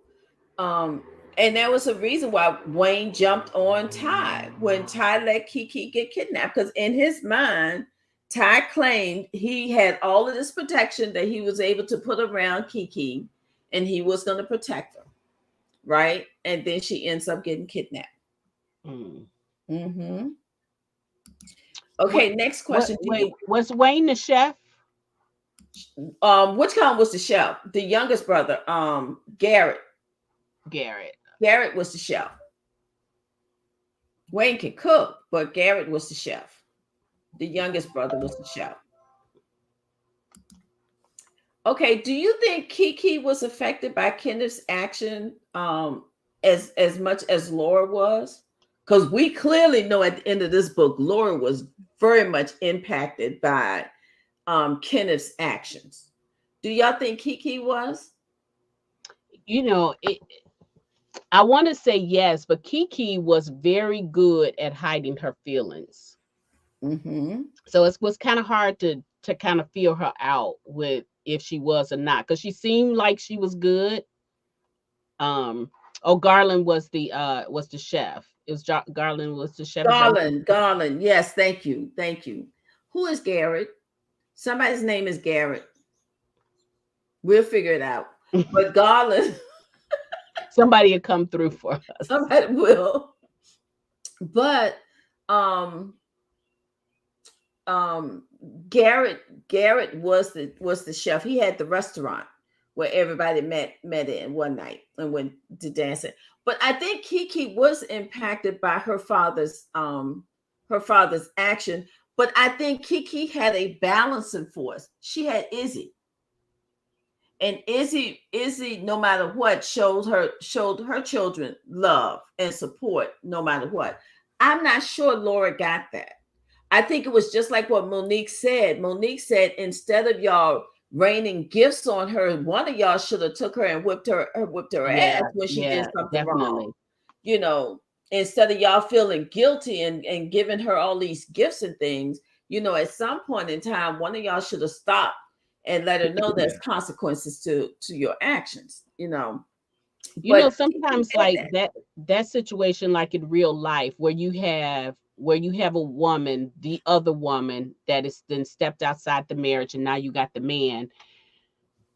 and there was a reason why Wayne jumped on Ty when Ty let Kiki get kidnapped, because in his mind, Ty claimed he had all of this protection that he was able to put around Kiki, and he was going to protect her, right? And then she ends up getting kidnapped. Okay, next question. Was Wayne the chef? Which one was the chef? The youngest brother, Garrett. Garrett was the chef. Wayne can cook, but Garrett was the chef. The youngest brother was the chef. Okay, do you think Kiki was affected by Kenneth's action as much as Laura was? Because we clearly know at the end of this book, Laura was very much impacted by Kenneth's actions. Do y'all think Kiki was? I want to say yes, but Kiki was very good at hiding her feelings. So it was kind of hard to kind of feel her out with if she was or not, because she seemed like she was good. Garland was the chef. It was Garland was the chef. Garland. Yes, thank you. Who is Garrett? Somebody's name is Garrett. We'll figure it out. But Garland, somebody will come through for us. Somebody will. But Garrett was the chef. He had the restaurant where everybody met in one night and went to dancing. But I think Kiki was impacted by her father's action. But I think Kiki had a balancing force. She had Izzy. And Izzy, no matter what, showed her children love and support no matter what. I'm not sure Laura got that. I think it was just like what Monique said. Monique said, instead of y'all raining gifts on her, one of y'all should have took her and whipped her ass when she did something wrong. You know, instead of y'all feeling guilty and giving her all these gifts and things, you know, at some point in time, one of y'all should have stopped and let her know there's consequences to your actions, you know. You know, sometimes like that situation, like in real life, where you have a woman, the other woman that is then stepped outside the marriage, and now you got the man.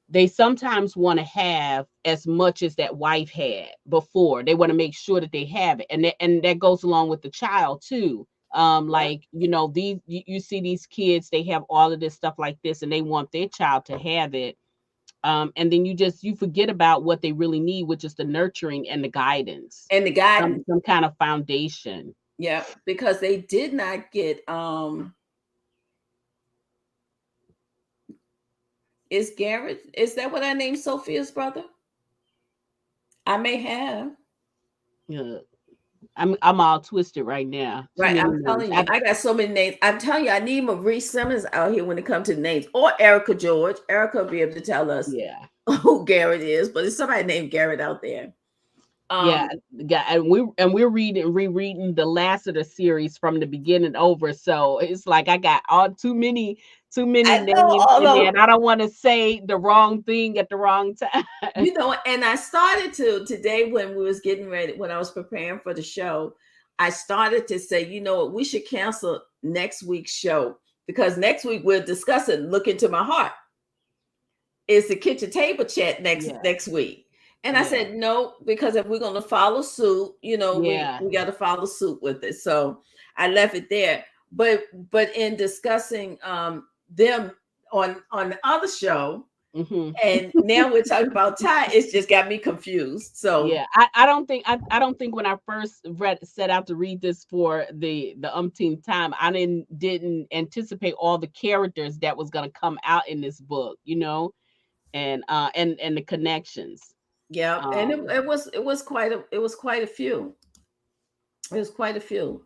They sometimes want to have as much as that wife had before. They want to make sure that they have it, and that goes along with the child too. Like, you know, these you see these kids, they have all of this stuff like this, and they want their child to have it. And then you forget about what they really need, which is the nurturing and the guidance, some kind of foundation. Yeah, because they did not get is that what I named Sophia's brother? I may have. Yeah. I'm all twisted right now. Right, I'm telling you, I got so many names. I'm telling you, I need Marie Simmons out here when it comes to names, or Erica George. Erica will be able to tell us who Garrett is, but there's somebody named Garrett out there. And we're rereading the last of the series from the beginning over. So it's like I got too many names in there, and I don't want to say the wrong thing at the wrong time. You know, and I started to today when we was getting ready, when I was preparing for the show, I started to say, you know what, we should cancel next week's show, because next week we're discussing Look Into My Heart. It's the kitchen table chat next week. And I said, no, because if we're going to follow suit, you know, we got to follow suit with it. So I left it there. But in discussing them on the other show, and now we're talking about Ty, it's just got me confused. So I don't think when I first set out to read this for the umpteenth time, I didn't anticipate all the characters that was going to come out in this book, you know, and the connections. Yeah, and it was quite a few. It was quite a few.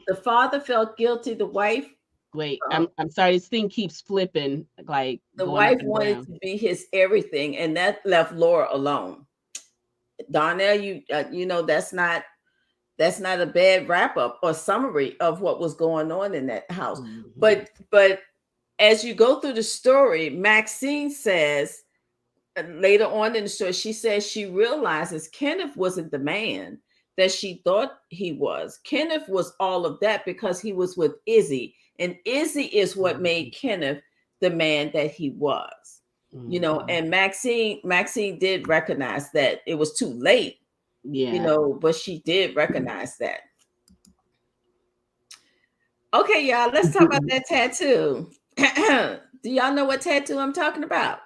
The father felt guilty. The wife. Wait, I'm sorry. This thing keeps flipping. Like the wife wanted to be his everything, and that left Laura alone. Donnell, you know that's not a bad wrap up or summary of what was going on in that house. But as you go through the story, Maxine says later on in the story, she says she realizes Kenneth wasn't the man that she thought he was. Kenneth was all of that because he was with Izzy, and Izzy is what made Kenneth the man that he was. You know, and Maxine did recognize that it was too late. You know, but she did recognize that. Okay, y'all, let's talk about that tattoo. Do y'all know what tattoo I'm talking about?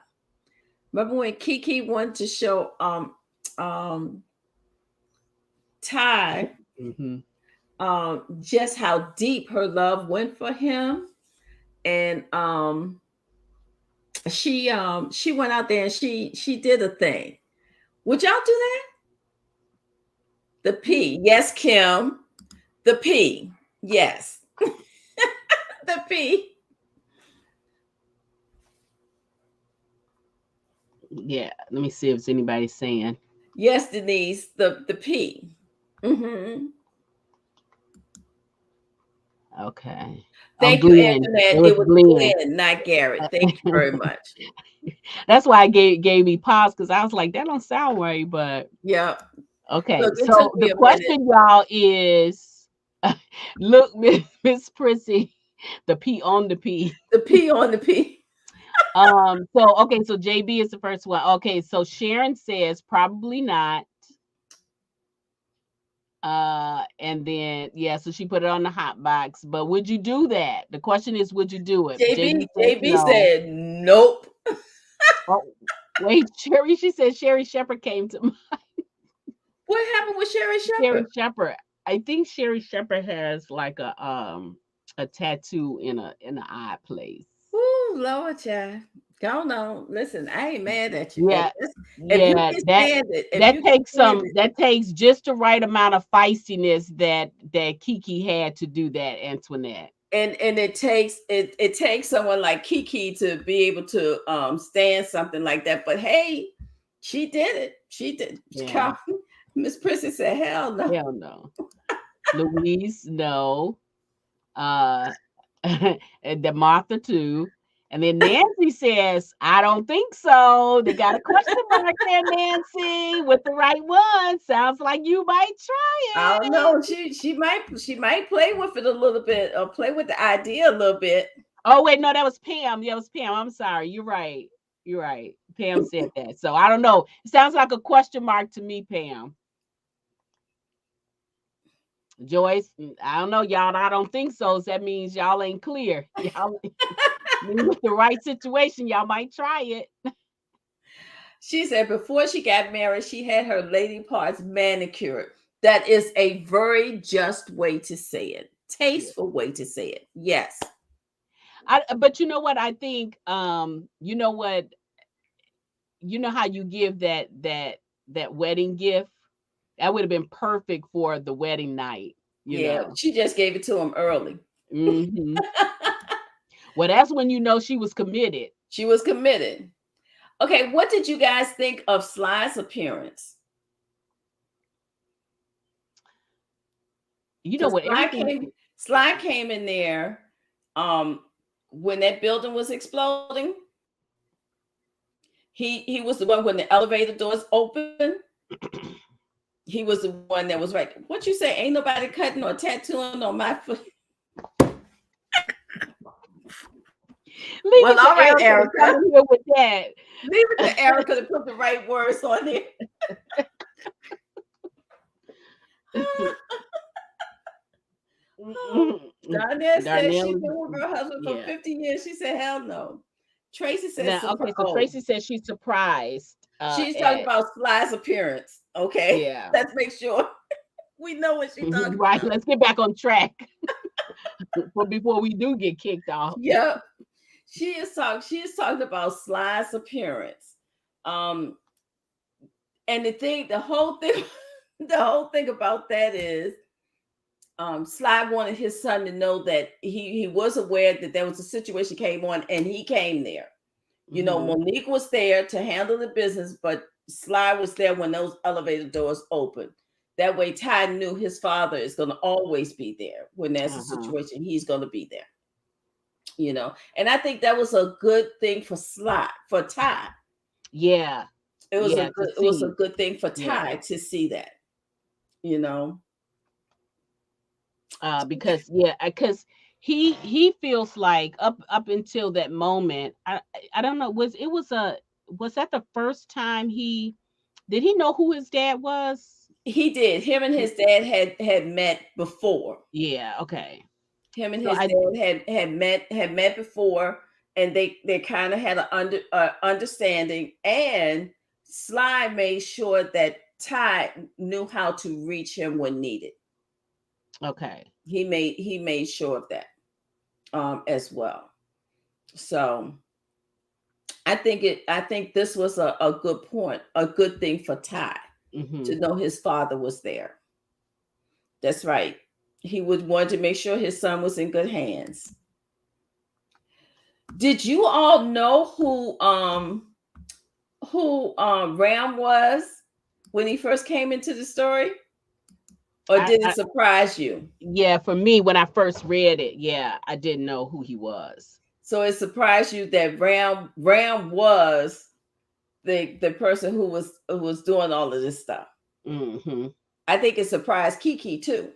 Remember when Kiki wanted to show Ty just how deep her love went for him, and she went out there and she did a thing. Would y'all do that? The P, yes, Kim. The P, yes. The P. Yeah, let me see if it's anybody saying. Yes, Denise, the P. Okay. Thank you, Antoinette. It was Glenn, not Garrett. Thank you very much. That's why I gave me pause, because I was like, that don't sound right, but yeah. Okay, so the question, y'all, is look, Miss Prissy, the P on the P. The P on the P. So okay, so JB is the first one. Okay, so Sharon says probably not. And then so she put it on the hot box. But would you do that? The question is, would you do it? JB said nope. Wait, Sherry, she said Sherry Shepherd came to What happened with Sherry Sherry Shepherd? Shepherd. I think Sherry Shepherd has like a tattoo in an eye place. Ooh, Lord, child. Go on. Listen, I ain't mad at you. Yeah, If you yeah, can stand it, if that you can takes stand some it, that takes just the right amount of feistiness that Kiki had to do that, Antoinette. and it takes someone like Kiki to be able to stand something like that. But hey, she did it. She did. Yeah. Miss Prissy said, "Hell no." Hell no. Louise, no. Uh and the Martha too. And then Nancy says, I don't think so. They got a question mark there, Nancy, with the right one. Sounds like you might I try don't it. know. She might play with it a little bit or play with the idea a little bit. Oh, wait, no, that was Pam. Yeah, it was Pam. I'm sorry. You're right. You're right. Pam said that. So I don't know. It sounds like a question mark to me, Pam. Joyce, I don't know, y'all. I don't think so. So that means y'all ain't clear. Y'all with the right situation, y'all might try it. She said before she got married, she had her lady parts manicured. That is a very just way to say it. Yeah. Tasteful way to say it. Yes. But you know what? I think you know what, you know how you give that wedding gift? That would have been perfect for the wedding night, you Yeah. know. She just gave it to him early. Hmm. Well, that's when you know she was committed. She was committed. Okay, what did you guys think of Sly's appearance? You know Because what? Everything. Sly came in there um when that building was exploding. He was the one when the elevator doors opened. He was the one that was right. What you say? Ain't nobody cutting or tattooing on my foot. Leave Well, it to all right, Erica to come Erica. in here with that. Leave it to Erica to put the right words on it. Darnell said she's Darnell, been with her husband for yeah. 50 years. She said, hell no. Tracy says, Now, okay, so oh, Tracy says she's surprised she's talking at, about Sly's appearance. Okay, yeah. let's make sure we know what she's talking Right, about. let's get back on track before we do get kicked off. Yep. She is talking about Sly's appearance. Um, and the whole thing, the whole thing about that is Sly wanted his son to know that he was aware that there was a situation came on and he came there. You know, Mhm. Monique was there to handle the business, but Sly was there when those elevator doors opened. That way, Ty knew his father is going to always be there when there's a Uh-huh. situation. He's going to be there. You know, and I think that was a good thing for Ty. Yeah. Yeah, to It was a see. good thing for Yeah. Ty to see that. You know, Because he feels like up until that moment, I don't know, was that the first time did he know who his dad was? he did. Him and his dad had met before. Yeah, okay. Him and So his I dad had met before, and they kind of had an understanding. And Sly made sure that Ty knew how to reach him when needed. okay. He made sure of that as well. So I think this was a good point, a good thing for Ty to Mhm. know his father was there. That's right. He would want to make sure his son was in good hands. Did you all know who Ram was when he first came into the story? Or did it I surprise you? Yeah, for me when I first read it, yeah, I didn't know who he was. So it surprised you that Ram was the person who was doing all of this stuff. Mhm. I think it surprised Kiki too.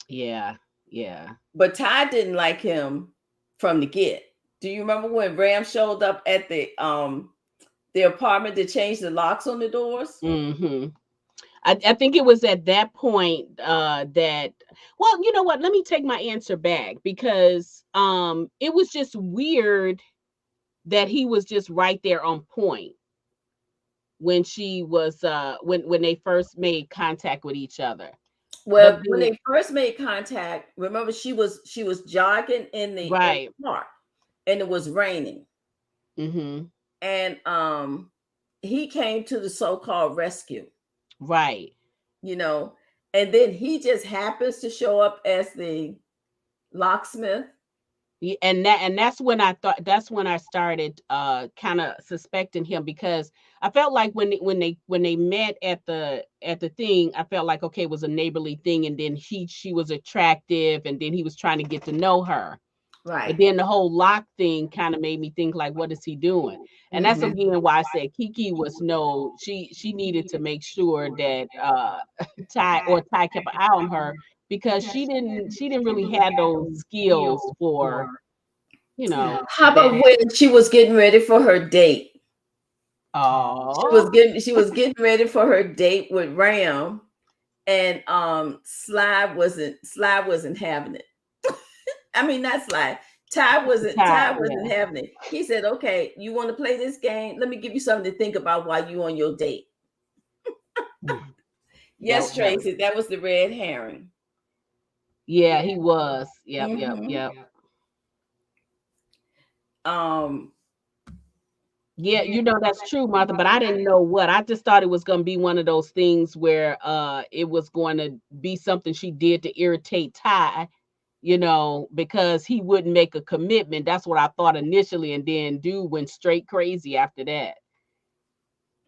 Yeah. Yeah. But Ty didn't like him from the get. Do you remember when Ram showed up at the apartment to change the locks on the doors? Mhm. I think it was at that point that, well, you know what? Let me take my answer back because it was just weird that he was just right there on point when she was when they first made contact with each other. But Well, when then, they first made contact, remember she was jogging in the right. park, and it was raining, Mm-hmm. and he came to the so-called rescue, Right. you know, and then he just happens to show up as the locksmith. And that's when I started kind of suspecting him, because I felt like when they met at the thing, I felt like, okay, it was a neighborly thing, and then she was attractive, and then he was trying to get to know her. But Right. then the whole lock thing kind of made me think, like, what is he doing? And that's Hmm. again why I said Kiki was no, she needed to make sure that Ty kept an eye on her, because she didn't really have those skills for, you know, How about that. when she was getting ready for her date? Oh, She was getting ready for her date with Ram, and Sly wasn't having it. I mean, not Sly. Ty Ty, wasn't yeah. having it. He said, "Okay, you want to play this game? Let me give you something to think about while you on your date." Yes, That Tracy, that was the red herring. yeah, he was. Yep, yep, Hmm. yep. Um, Yeah, that's true, Martha, but I didn't know what. I just thought it was going to be one of those things where it was going to be something she did to irritate Ty, because he wouldn't make a commitment. That's what I thought initially, and then dude went straight crazy after that.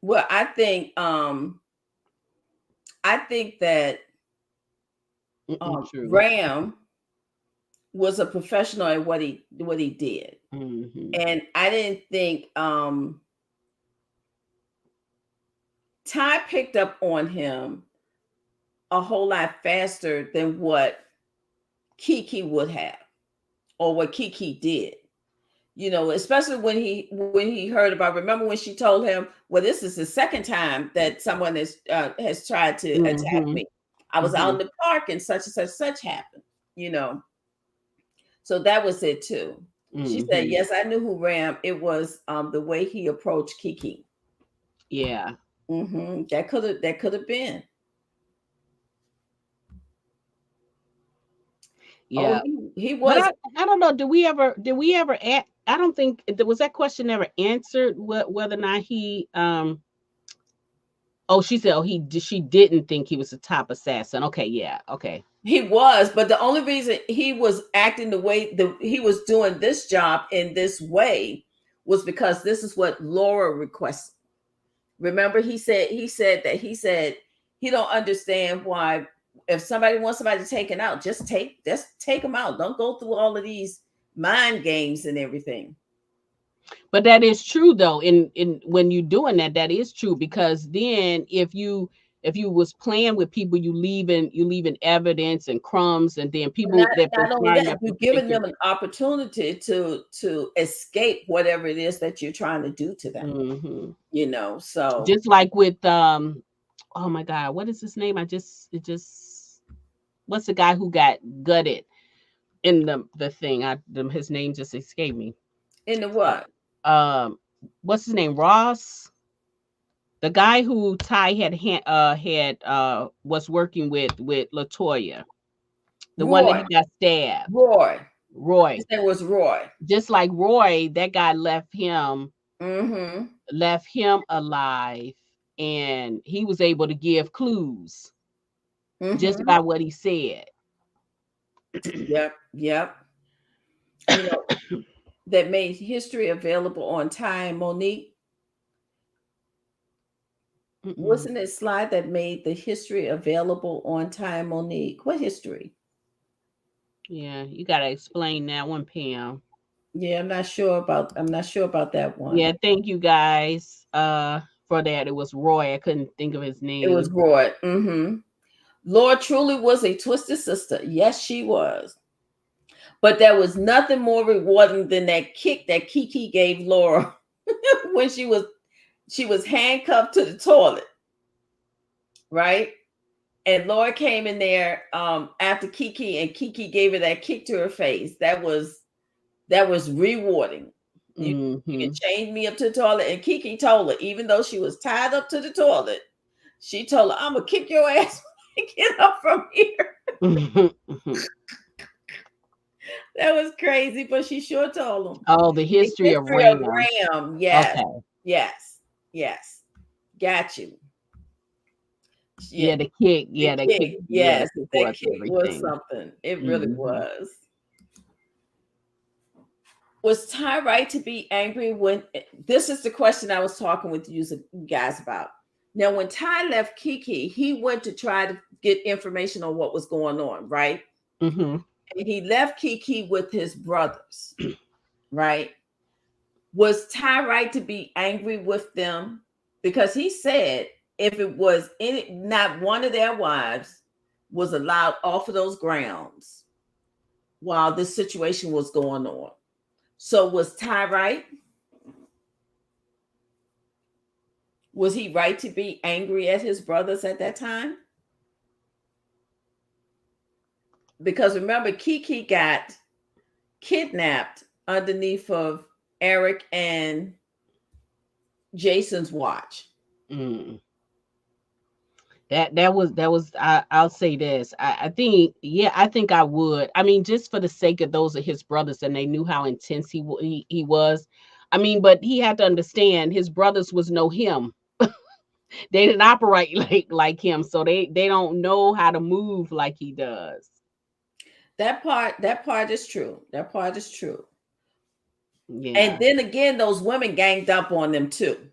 well, I think that Mm-mm, true. Ram was a professional at what he did, Hmm. and I didn't think Ty picked up on him a whole lot faster than what Kiki would have, or what Kiki did. Especially when he heard about. Remember when she told him, "Well, this is the second time that someone has tried to attack Hmm. me. I was out Hmm. in the park and such and such happened." You know, so that was it too. She said, Hmm. "Yes, I knew who Ram. It was the way he approached Kiki. Yeah. That could have been. Oh, Yeah. he But was. I don't know. I don't think was that question ever answered, whether or not he oh, she said, oh, she didn't think he was the top assassin. Okay, yeah, okay. He was, but the only reason he was acting the way he was doing this job in this way was because this is what Laura requested. Remember, he said he don't understand why, if somebody wants somebody taken out, just take them out. Don't go through all of these mind games and everything. But that is true though. In when you doing that, that is true, because then if you was playing with people, you leaving evidence and crumbs, and then But people not that been not only smart that, enough you're to think giving it. them an opportunity to escape whatever it is that you're trying to do to them. Hmm. So Just like with oh my God, what is his name? What's the guy who got gutted in the thing? His name just escaped me. in the what? Um, what's his name? Ross, the guy who Ty was working with Latoya, the one that Roy. he got stabbed. Roy. Roy, His name was Roy. just like Roy, that guy Mm-hmm. left him alive, and he was able to give clues just Mm-hmm. by what he said. Yep. Yep. You know, that made history available on time, Monique. Mm-mm. Wasn't it slide that made the history available on time, Monique? What history? Yeah, you gotta explain that one, Pam. Yeah, I'm not sure about that one. Yeah, thank you guys for that. It was Roy. I couldn't think of his It was name. Roy. Mm-hmm. Laura truly was a twisted sister. Yes, she was. But there was nothing more rewarding than that kick that Kiki gave Laura when she was handcuffed to the toilet, right? And Laura came in there after Kiki, and Kiki gave her that kick to her face. That was rewarding. You can Mm-hmm. chain me up to the toilet. And Kiki told her, even though she was tied up to the toilet, she told her, I'm gonna kick your ass when I get up from here. That was crazy, but she sure told him. Oh, the The history of history of Ram. Ram. Yes, Okay. yes, yes. Got you. Yeah, Yeah, the kick. the Yeah, the kick. kick. Yeah, the Yes, kick that was kick was everything. something. It really Mm-hmm. was. Was Ty right to be angry when this is the question I was talking with you guys about? Now, when Ty left Kiki, he went to try to get information on what was going on, right? Mm-hmm. And he left Kiki with his brothers, right? Was Ty right to be angry with them? Because he said if it was any, not one of their wives was allowed off of those grounds while this situation was going on. So was Ty right? Was he right to be angry at his brothers at that time? Because remember, Kiki got kidnapped underneath of Eric and Jason's watch. Mm. That was I'll say this. I think, yeah, I think I would. I mean, just for the sake of those of his brothers, and they knew how intense he was. I mean, but he had to understand his brothers was no him. They didn't operate like him, so they don't know how to move like he does. That part is true. That part is true. And Yeah. then again, those women ganged up on them too.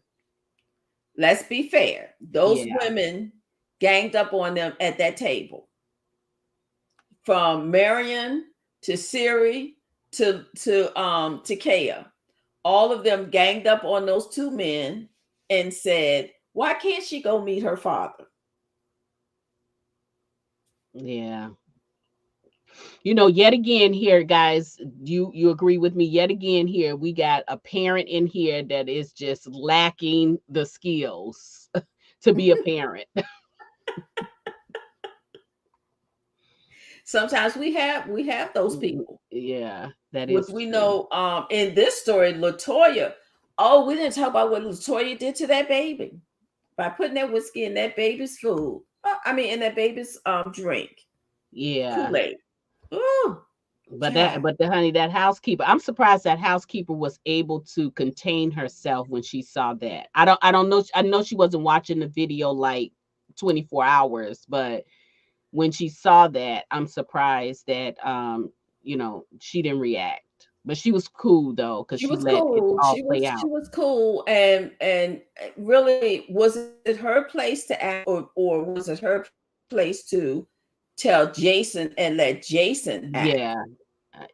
Let's be fair. Those Yeah. women ganged up on them at that table. From Marion to Siri to Kea. All of them ganged up on those two men and said, why can't she go meet her father? Yeah. Yet again here, guys, you agree with me? Yet again here, we got a parent in here that is just lacking the skills to be a parent. Sometimes we have those people, Yeah, that which is we true. know in this story, Latoya. Oh, we didn't talk about what Latoya did to that baby by putting that whiskey in that baby's food. I mean, in that baby's drink, Yeah. Kool-Aid. Ooh, But child. that housekeeper, I'm surprised that housekeeper was able to contain herself when she saw that. I don't know. I know she wasn't watching the video like 24 hours, but when she saw that, I'm surprised that she didn't react. But she was cool though, because She she was let it cool. all She play was she out. was cool, and really, was it her place to act, or was it her place to tell Jason and let Jason act? Yeah,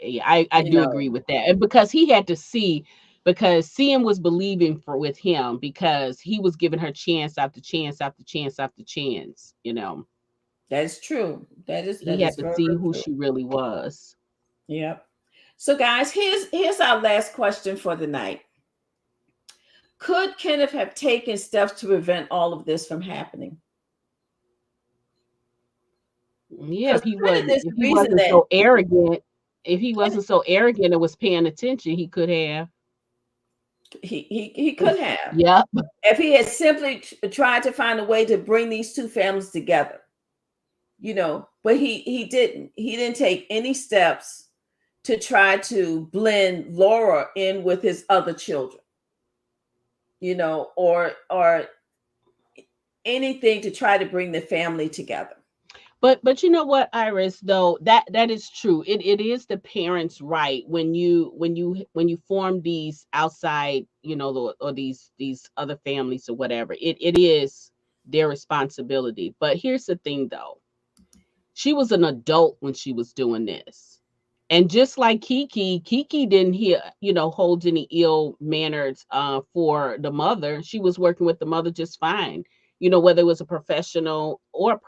yeah, I You do know, agree with that. And because he had to see, because seeing was believing for with him, because he was giving her chance after chance after chance after chance. that is true. He That had is to very, see very who true. she really was. Yep. So, guys, here's our last question for the night. Could Kenneth have taken steps to prevent all of this from happening? Yeah, Because Kenneth is if the he reason wasn't that so arrogant, if he Kenneth, wasn't so arrogant and was paying attention, he could have. he could have. Yep. If he had simply tried to find a way to bring these two families together, but he didn't take any steps to try to blend Laura in with his other children, or anything to try to bring the family together. But you know what, Iris, though, that is true. It is the parents' right when you form these outside, or these other families or whatever. It is their responsibility. But here's the thing though. She was an adult when she was doing this. And just like Kiki didn't hold any ill manners for the mother. She was working with the mother just fine. Whether it was a professional or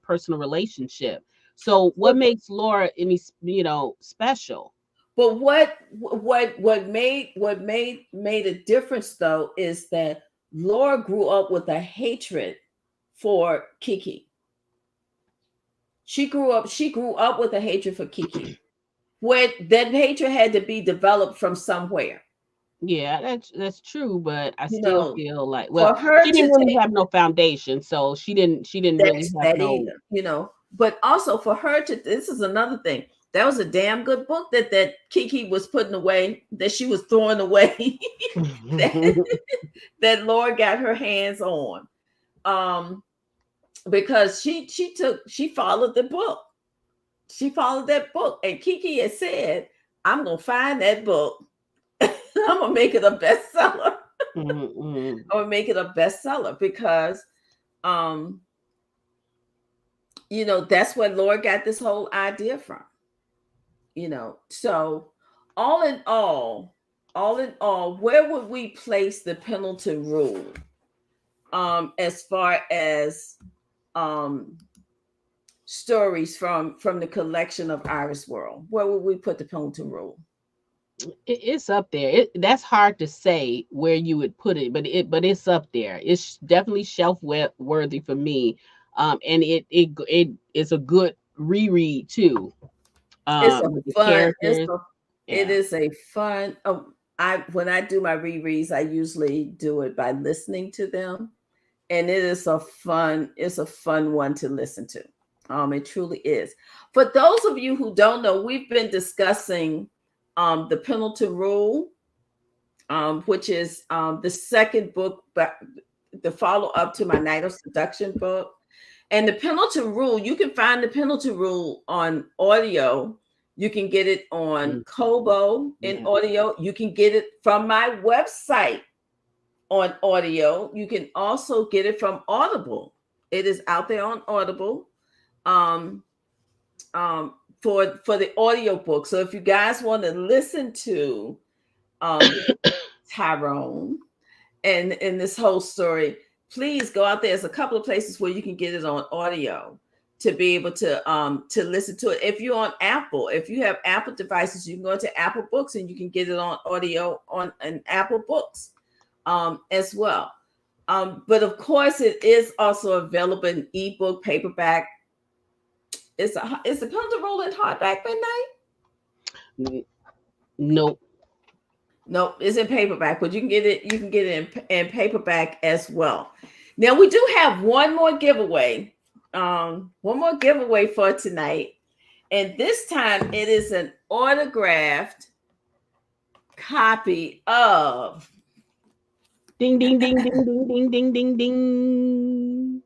personal relationship. So what But makes Laura any special? but what made a difference though is that Laura grew up with a hatred for Kiki. She grew up with a hatred for Kiki. Where that hatred had to be developed from somewhere. Yeah, that's true, but I You still know, feel like, well, for her she to didn't really take have no foundation, so she didn't really that's have that no. either, you know. But also for her to, this is another thing. That was a damn good book that Kiki was putting away, that she was throwing away, that, that Lord got her hands on. Um, because she followed the book. She followed that book. And Kiki had said, I'm gonna find that book. I'm gonna make it a bestseller. Mm-mm. I'm gonna make it a bestseller because um you know, that's where Lord got this whole idea from, you know. So all in all, where would we place the Pendleton Rule as far as um stories from the collection of Iris World? Where would we put the Pendleton Rule? It's up there. That's hard to say where you would put it, but it's up there. It's definitely worthy for me. And it is a good reread too. It's a With the fun, characters. it Yeah. is a fun. I when I do my rereads, I usually do it by listening to them, and it's a fun one to listen to. It truly is. For those of you who don't know, we've been discussing the Pendleton Rule, which is the second book, but the follow up to my Night of Seduction book. And the Pendleton Rule, you can find the Pendleton Rule on audio. You can get it on Mm, Kobo in yeah. audio. You can get it from my website on audio. You can also get it from Audible. It is out there on Audible um, for the audio book. So if you guys want to listen to um, Tyrone and this whole story, please go out there. There's a couple of places where you can get it on audio to be able to listen to it. If you're on Apple, if you have Apple devices, you can go to Apple Books and you can get it on audio on an Apple Books as well. But of course, it is also available in ebook, paperback. Is the Pendleton Rule in hardback midnight? N- Nope. No, it's in paperback, but you can get it. You can get it in paperback as well. Now we do have one more giveaway. One more giveaway for tonight, and this time it is an autographed copy of Ding ding ding ding ding ding ding ding ding.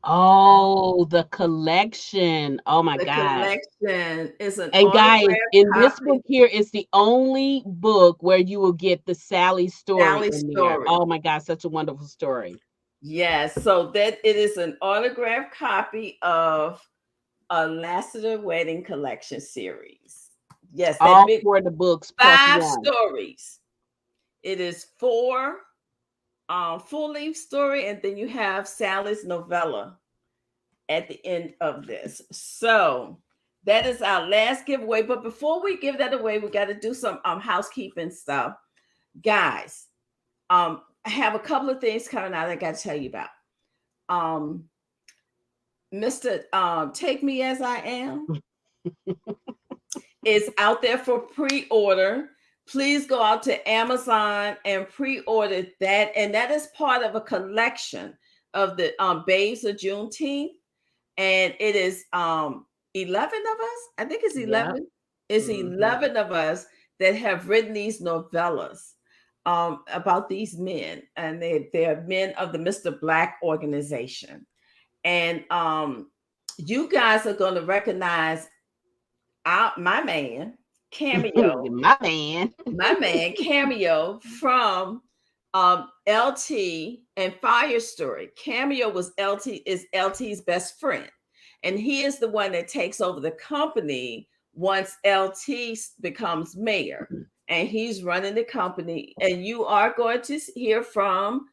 Oh, the collection. Oh my the God. collection. It's an And guys, autographed in this copy. book here is the only book where you will get the Sally story Sally in there. story. Oh my God, such a wonderful story. Yes, so that it is an autographed copy of a Lassiter Wedding Collection series. Yes, that All big four of the books plus five one. stories. It is four full length story, and then you have Sally's novella at the end of this. So that is our last giveaway. But before we give that away, we got to do some housekeeping stuff, guys. I have a couple of things coming out I got to tell you about. Um, Mr. Take Me As I Am is out there for pre-order. Please go out to Amazon and pre-order that. And that is part of a collection of the Babes of Juneteenth. And it is 11 of us. I think it's Yep. 11. It's Mhm. 11 of us that have written these novellas about these men. And they're men of the Mr. Black organization. And you guys are going to recognize my man Cameo, My man. my man Cameo from LT and Fire Story. Cameo was LT's best friend, and he is the one that takes over the company once LT becomes mayor, and he's running the company. And you are going to hear from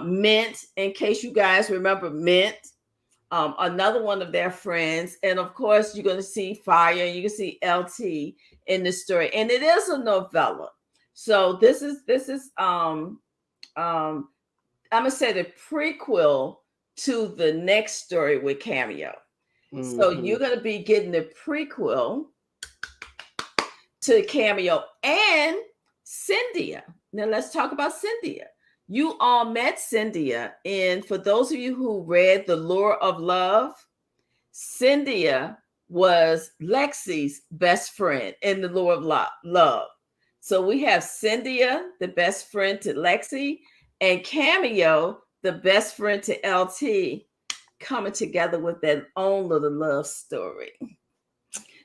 Mint, in case you guys remember Mint, another one of their friends, and of course you're going to see Fire, you can see LT in the story, and it is a novella. So this is I'm gonna say the prequel to the next story with Cameo. So Mhm. you're going to be getting the prequel to Cameo and Cynthia. Now let's talk about Cynthia. You all met Cynthia, and for those of you who read The Lure of Love, Cynthia was Lexi's best friend in The Lure of Love. So we have Cynthia, the best friend to Lexi, and Cameo, the best friend to LT, coming together with their own little love story.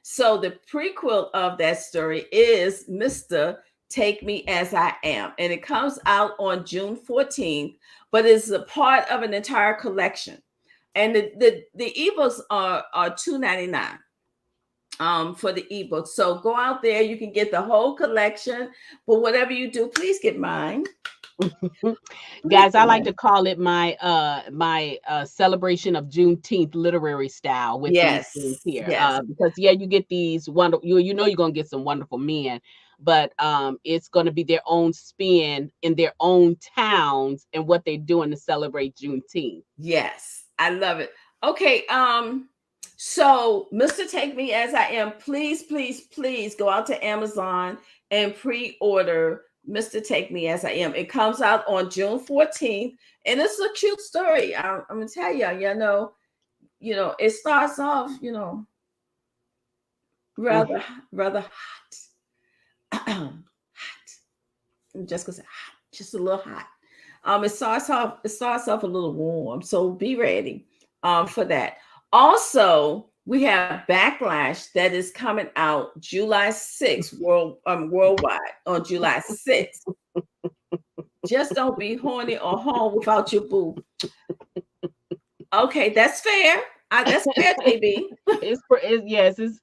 So the prequel of that story is Mr. Take Me As I Am, and it comes out on June 14th, but it's a part of an entire collection. And the ebooks are $2.99 for the ebook. So go out there, you can get the whole collection, but whatever you do, please get mine. Guys, I like to call it my celebration of Juneteenth literary style with these things here. Yes. Because you get these wonderful, you know you're gonna get some wonderful men, but it's gonna be their own spin in their own towns and what they're doing to celebrate Juneteenth. Yes, I love it. Okay, so Mr. Take Me As I Am, please, please, please go out to Amazon and pre-order Mr. Take Me As I Am. It comes out on June 14th, and it's a cute story. I'm gonna tell you, it starts off, rather hot. Hot. I'm just gonna say hot, just a little hot. It starts off a little warm, so be ready for that. Also, we have Backlash that is coming out July 6th, worldwide on July 6th. Just don't be horny or home without your boo. Okay, that's fair. That's fair, JB.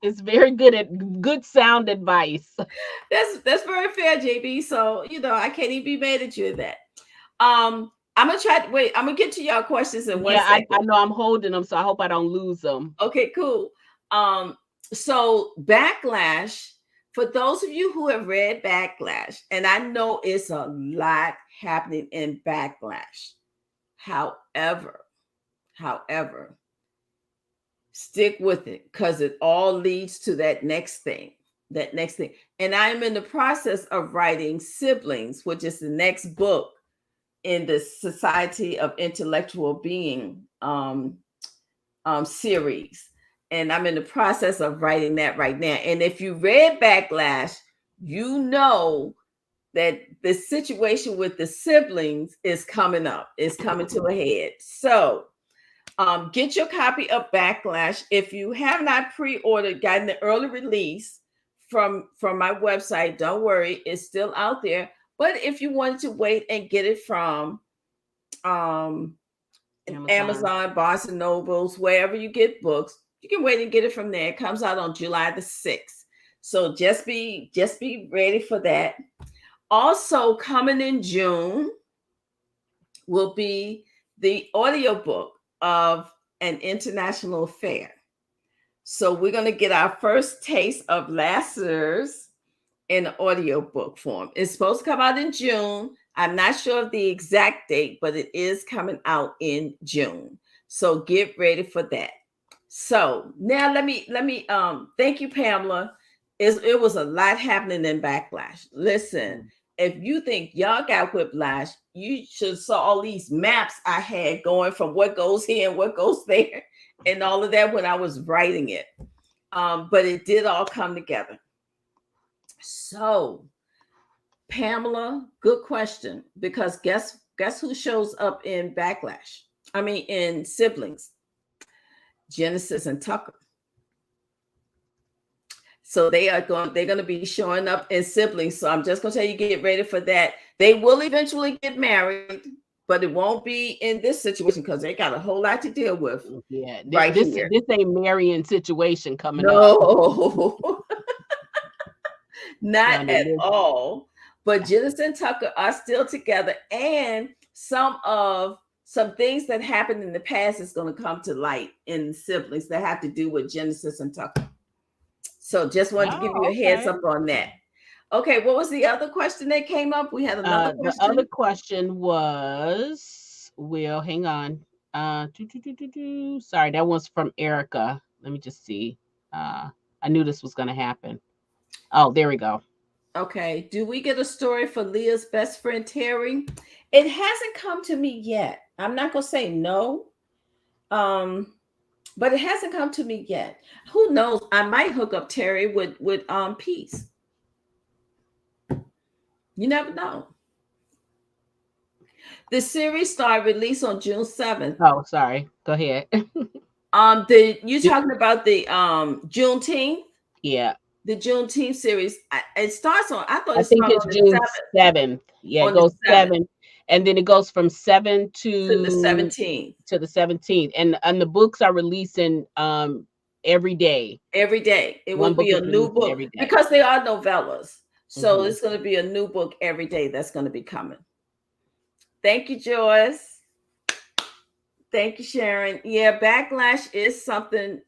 It's very good at good sound advice. That's very fair, JB. So I can't even be mad at you at that. I'm gonna get to y'all questions in 1 second. I know I'm holding them, so I hope I don't lose them. Okay, cool. So Backlash, for those of you who have read Backlash, and I know it's a lot happening in Backlash. However, stick with it because it all leads to that next thing. And I'm in the process of writing Siblings, which is the next book in the Society of Intellectual Being series. And I'm in the process of writing that right now. And if you read Backlash, you know that the situation with the siblings is coming up. It's coming to a head. So get your copy of Backlash. If you have not pre-ordered, gotten the early release from my website, don't worry, it's still out there. But if you wanted to wait and get it from Amazon, Barnes and Nobles, wherever you get books, you can wait and get it from there. It comes out on July the 6th. So just be ready for that. Also coming in June will be the audiobook of An International Affair. So we're going to get our first taste of Lassiter's in audiobook form. It's supposed to come out in June. I'm not sure of the exact date, but it is coming out in June. So get ready for that. So now let me thank you, Pamela. It was a lot happening in Backlash. Listen, if you think y'all got whiplash, you should saw all these maps I had going from what goes here and what goes there and all of that when I was writing it. But it did all come together. So, Pamela, good question, because guess who shows up in Backlash? I mean, in Siblings, Genesis and Tucker. So they're going to be showing up in Siblings. So I'm just going to tell you, get ready for that. They will eventually get married, but it won't be in this situation because they got a whole lot to deal with. Yeah, this ain't marrying situation coming up. No. Not at all. But Genesis and Tucker are still together, and some things that happened in the past is going to come to light in Siblings that have to do with Genesis and Tucker. So just wanted to give you a heads up on that. Okay, what was the other question that came up? We had another question. The other question was, well, hang on. Sorry, that was from Erica. Let me just see. I knew this was going to happen. Oh, there we go. Okay. Do we get a story for Leah's best friend Terry? It hasn't come to me yet. I'm not gonna say no. Um, but it hasn't come to me yet. Who knows? I might hook up Terry with Peace. You never know. The series started release on June 7th. Oh, sorry. Go ahead. You talking about the Juneteenth? Yeah. The Juneteenth series. It starts on. I thought I it think started it's on the June 7th. 7th. Yeah, it On the goes 7th 7, and then it goes from 7 to the 17th. to the 17th. And the books are releasing every day. Every day. It will One book be a is new releasing book every day. because they are novellas. So Hmm. it's going to be a new book every day that's going to be coming. Thank you, Joyce. Thank you, Sharon. Yeah, backlash is something,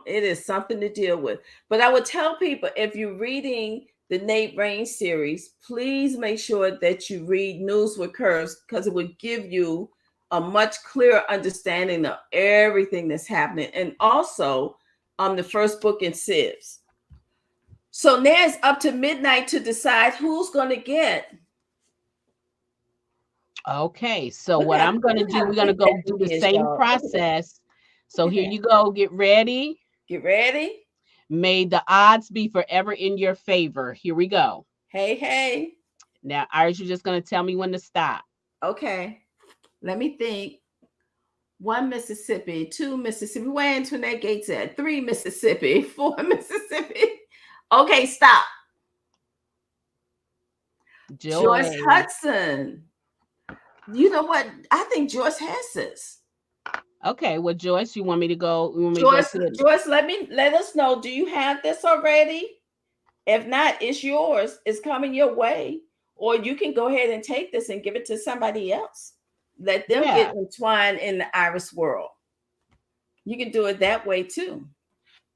it is something to deal with. But I would tell people, if you're reading the Nate Rain series, please make sure that you read News with Curves, because it would give you a much clearer understanding of everything that's happening. And also the first book in Sieves. So now it's up to midnight to decide who's going to get. Okay, so what I'm going to do, we're going to go do the Yes, same y'all. process. So here Okay. you go. Get ready. Get ready. May the odds be forever in your favor. Here we go. Hey, hey. Now, Iris, you're just going to tell me when to stop. Okay. Let me think. 1 Mississippi, 2 Mississippi. Where Antoinette Gates at? 3 Mississippi, 4 Mississippi. Okay, stop. Joyce Joy. Hudson. You know what? I think Joyce has this. Okay, well, Joyce, you want me to go? You want me to go to it? Joyce, let us know. Do you have this already? If not, it's yours. It's coming your way. Or you can go ahead and take this and give it to somebody else. Let them get entwined in the Iris world. You can do it that way too.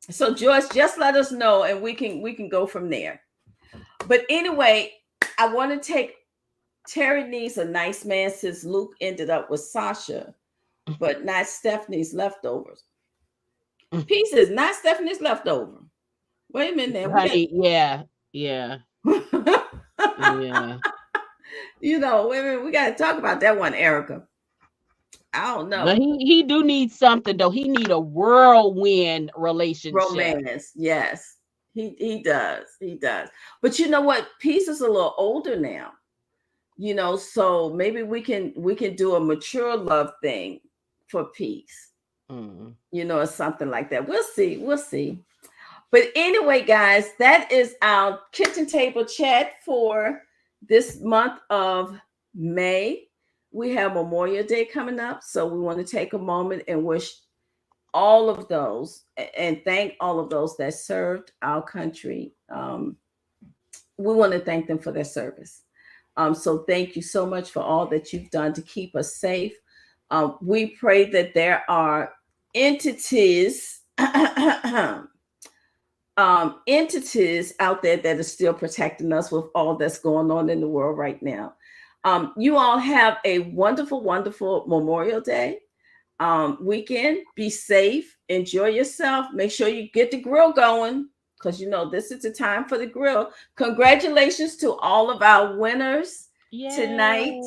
So Joyce, just let us know and we can go from there. But anyway, I want to take Terry needs a nice man since Luke ended up with Sasha, but not Stephanie's leftovers. Peace is not Stephanie's leftover. Wait a minute. Honey, yeah. Yeah. You know, wait a minute, we got to talk about that one, Erica. I don't know. But he do need something though. He need a whirlwind relationship. Romance, yes. He does. He does. But you know what? Peace is a little older now. You know, so maybe we can do a mature love thing for Peace. You know, or something like that. We'll see. We'll see. But anyway, guys, that is our kitchen table chat for this month of May. We have Memorial Day coming up, so we want to take a moment and wish all of those and thank all of those that served our country. We want to thank them for their service. So thank you so much for all that you've done to keep us safe. We pray that there are entities entities out there that are still protecting us with all that's going on in the world right now. You all have a wonderful, wonderful Memorial Day weekend. Be safe, enjoy yourself, make sure you get the grill going, because you know this is the time for the grill. Congratulations to all of our winners tonight.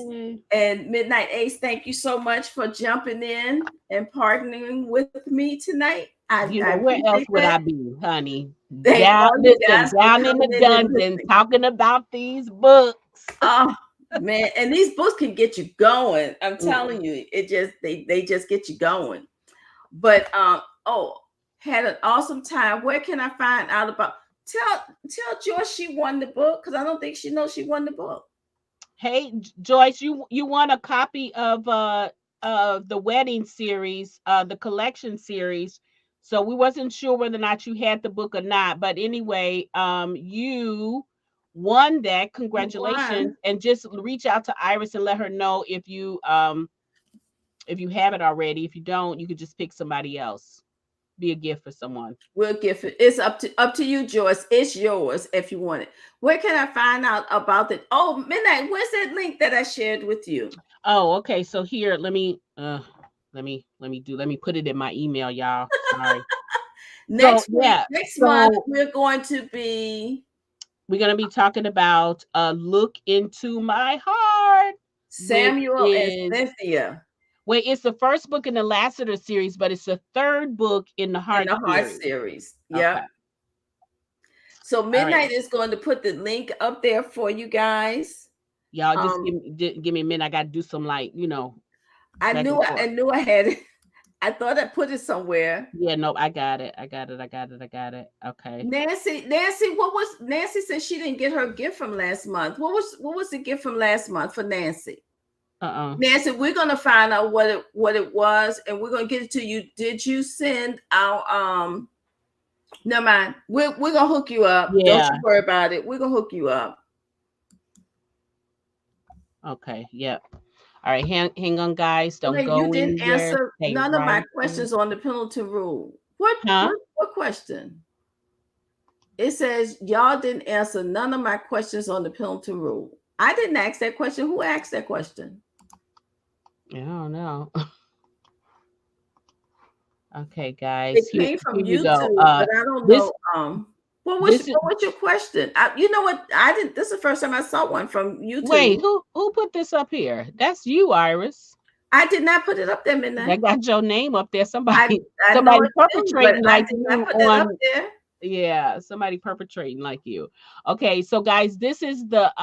And Midnight Ace, thank you so much for jumping in and partnering with me tonight. Where else would I be, honey? Down in the dungeon talking about these books. Oh man, and these books can get you going. I'm telling you, they just get you going. But had an awesome time. Where can I find out about? Tell Joyce she won the book, because I don't think she knows she won the book. Hey Joyce, you want a copy of the wedding series, the collection series. So we wasn't sure whether or not you had the book or not. But anyway, you won that. Congratulations. And just reach out to Iris and let her know if you have it already. If you don't, you could just pick somebody else. Be a gift for someone. We'll give it. It's up to you, Joyce. It's yours if you want it. Where can I find out about it? Oh, Midnight, where's that link that I shared with you? Oh, okay. So here, let me put it in my email, y'all. Sorry. Next month we're going to be we're gonna be talking about Look Into My Heart, which Samuel and is Cynthia wait, it's the first book in the Lassiter series, but it's the third book in the in Heart the Heart series. series. Okay. Yep. So All right. Midnight is going to put the link up there for you guys. Y'all just give me a minute. I gotta do some like, I back knew and I forth. knew I had it. I thought I put it somewhere. Yeah, no, I got it. Okay. Nancy, what was Nancy said she didn't get her gift from last month. What was the gift from last month for Nancy? Nancy, we're gonna find out what it was, and we're gonna get it to you. Did you send our never mind. We're gonna hook you up. Yeah. Don't you worry about it. We're gonna hook you up. Okay, yep. All right, hang on, guys. Don't Okay, go you didn't anywhere. answer Stay none of my right questions there. on the Pendleton Rule. What question? It says y'all didn't answer none of my questions on the Pendleton Rule. I didn't ask that question. Who asked that question? I don't know. Okay, guys. It came from here we YouTube, go. but I don't This know. What was your question? You know what? I didn't. This is the first time I saw one from YouTube. wait, who put this up here? That's you, Iris. I did not put it up there, Midnight. I got your name up there. I somebody know perpetrating like you put it up there. Yeah, somebody perpetrating like you. Okay, so guys, this is the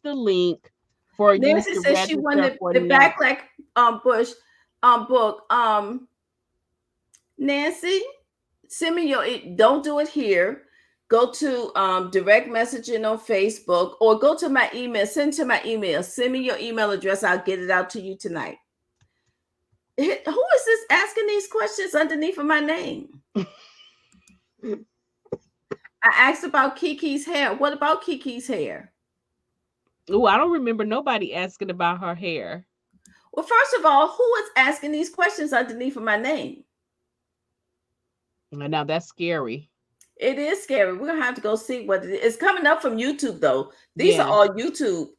link for Nancy you to says she register wanted for the next. Backlash Bush book. Nancy, send me your. Don't do it here. Go to direct messaging on Facebook or go to my email. Send to my email. Send me your email address. I'll get it out to you tonight. Who is this asking these questions underneath of my name? I asked about Kiki's hair. What about Kiki's hair? Oh, I don't remember nobody asking about her hair. Well, first of all, who is asking these questions underneath of my name? Now that's scary. It is scary. We're gonna have to go see what it is. It's coming up from YouTube though. These are all YouTube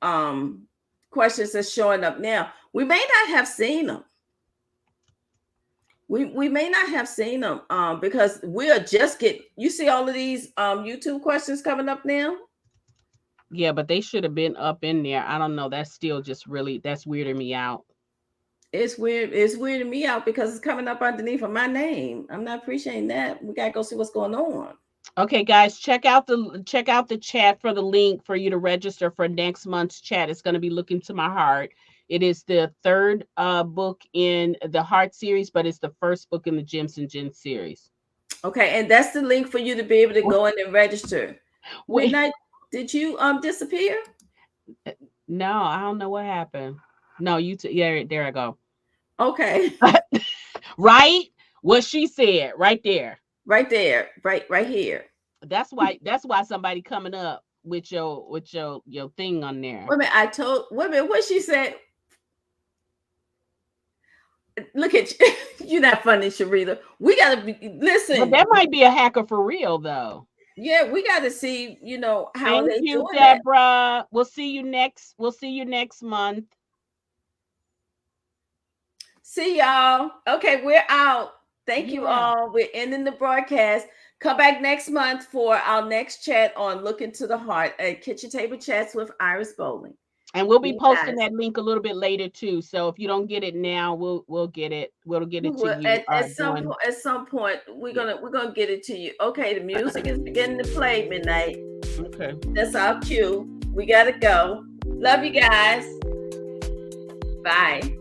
questions that's showing up now. We may not have seen them. We may not have seen them because we are just getting. You see all of these YouTube questions coming up now. Yeah, but they should have been up in there. I don't know. That's still just really that's weirding me out. It's weird. It's weirding me out because it's coming up underneath of my name. I'm not appreciating that. We gotta go see what's going on. Okay, guys, check out the chat for the link for you to register for next month's chat. It's going to be Look Into My Heart. It is the third book in the Heart series, but it's the first book in the Gems and Gems series. Okay, and that's the link for you to be able to go in and register. Midnight, did you disappear? No, I don't know what happened. No, yeah, there I go. Okay. Right? What she said, right there. Right there, right here. That's why somebody coming up with your thing on there. Wait a minute, what she said. Look at you. You're not funny, Sharita. We gotta listen. But that might be a hacker for real though. Yeah, we gotta see, how Thank they you, doing Deborah. that. We'll see you next month. See y'all. Okay, we're out. Thank you all. We're ending the broadcast. Come back next month for our next chat on Look Into the Heart at Kitchen Table Chats with Iris Bowling. And we'll be posting that link a little bit later too. So if you don't get it now, we'll get it. We'll get it to you. At some point, we're gonna get it to you. Okay, the music is beginning to play, Midnight. Okay. That's our cue. We gotta go. Love you guys. Bye.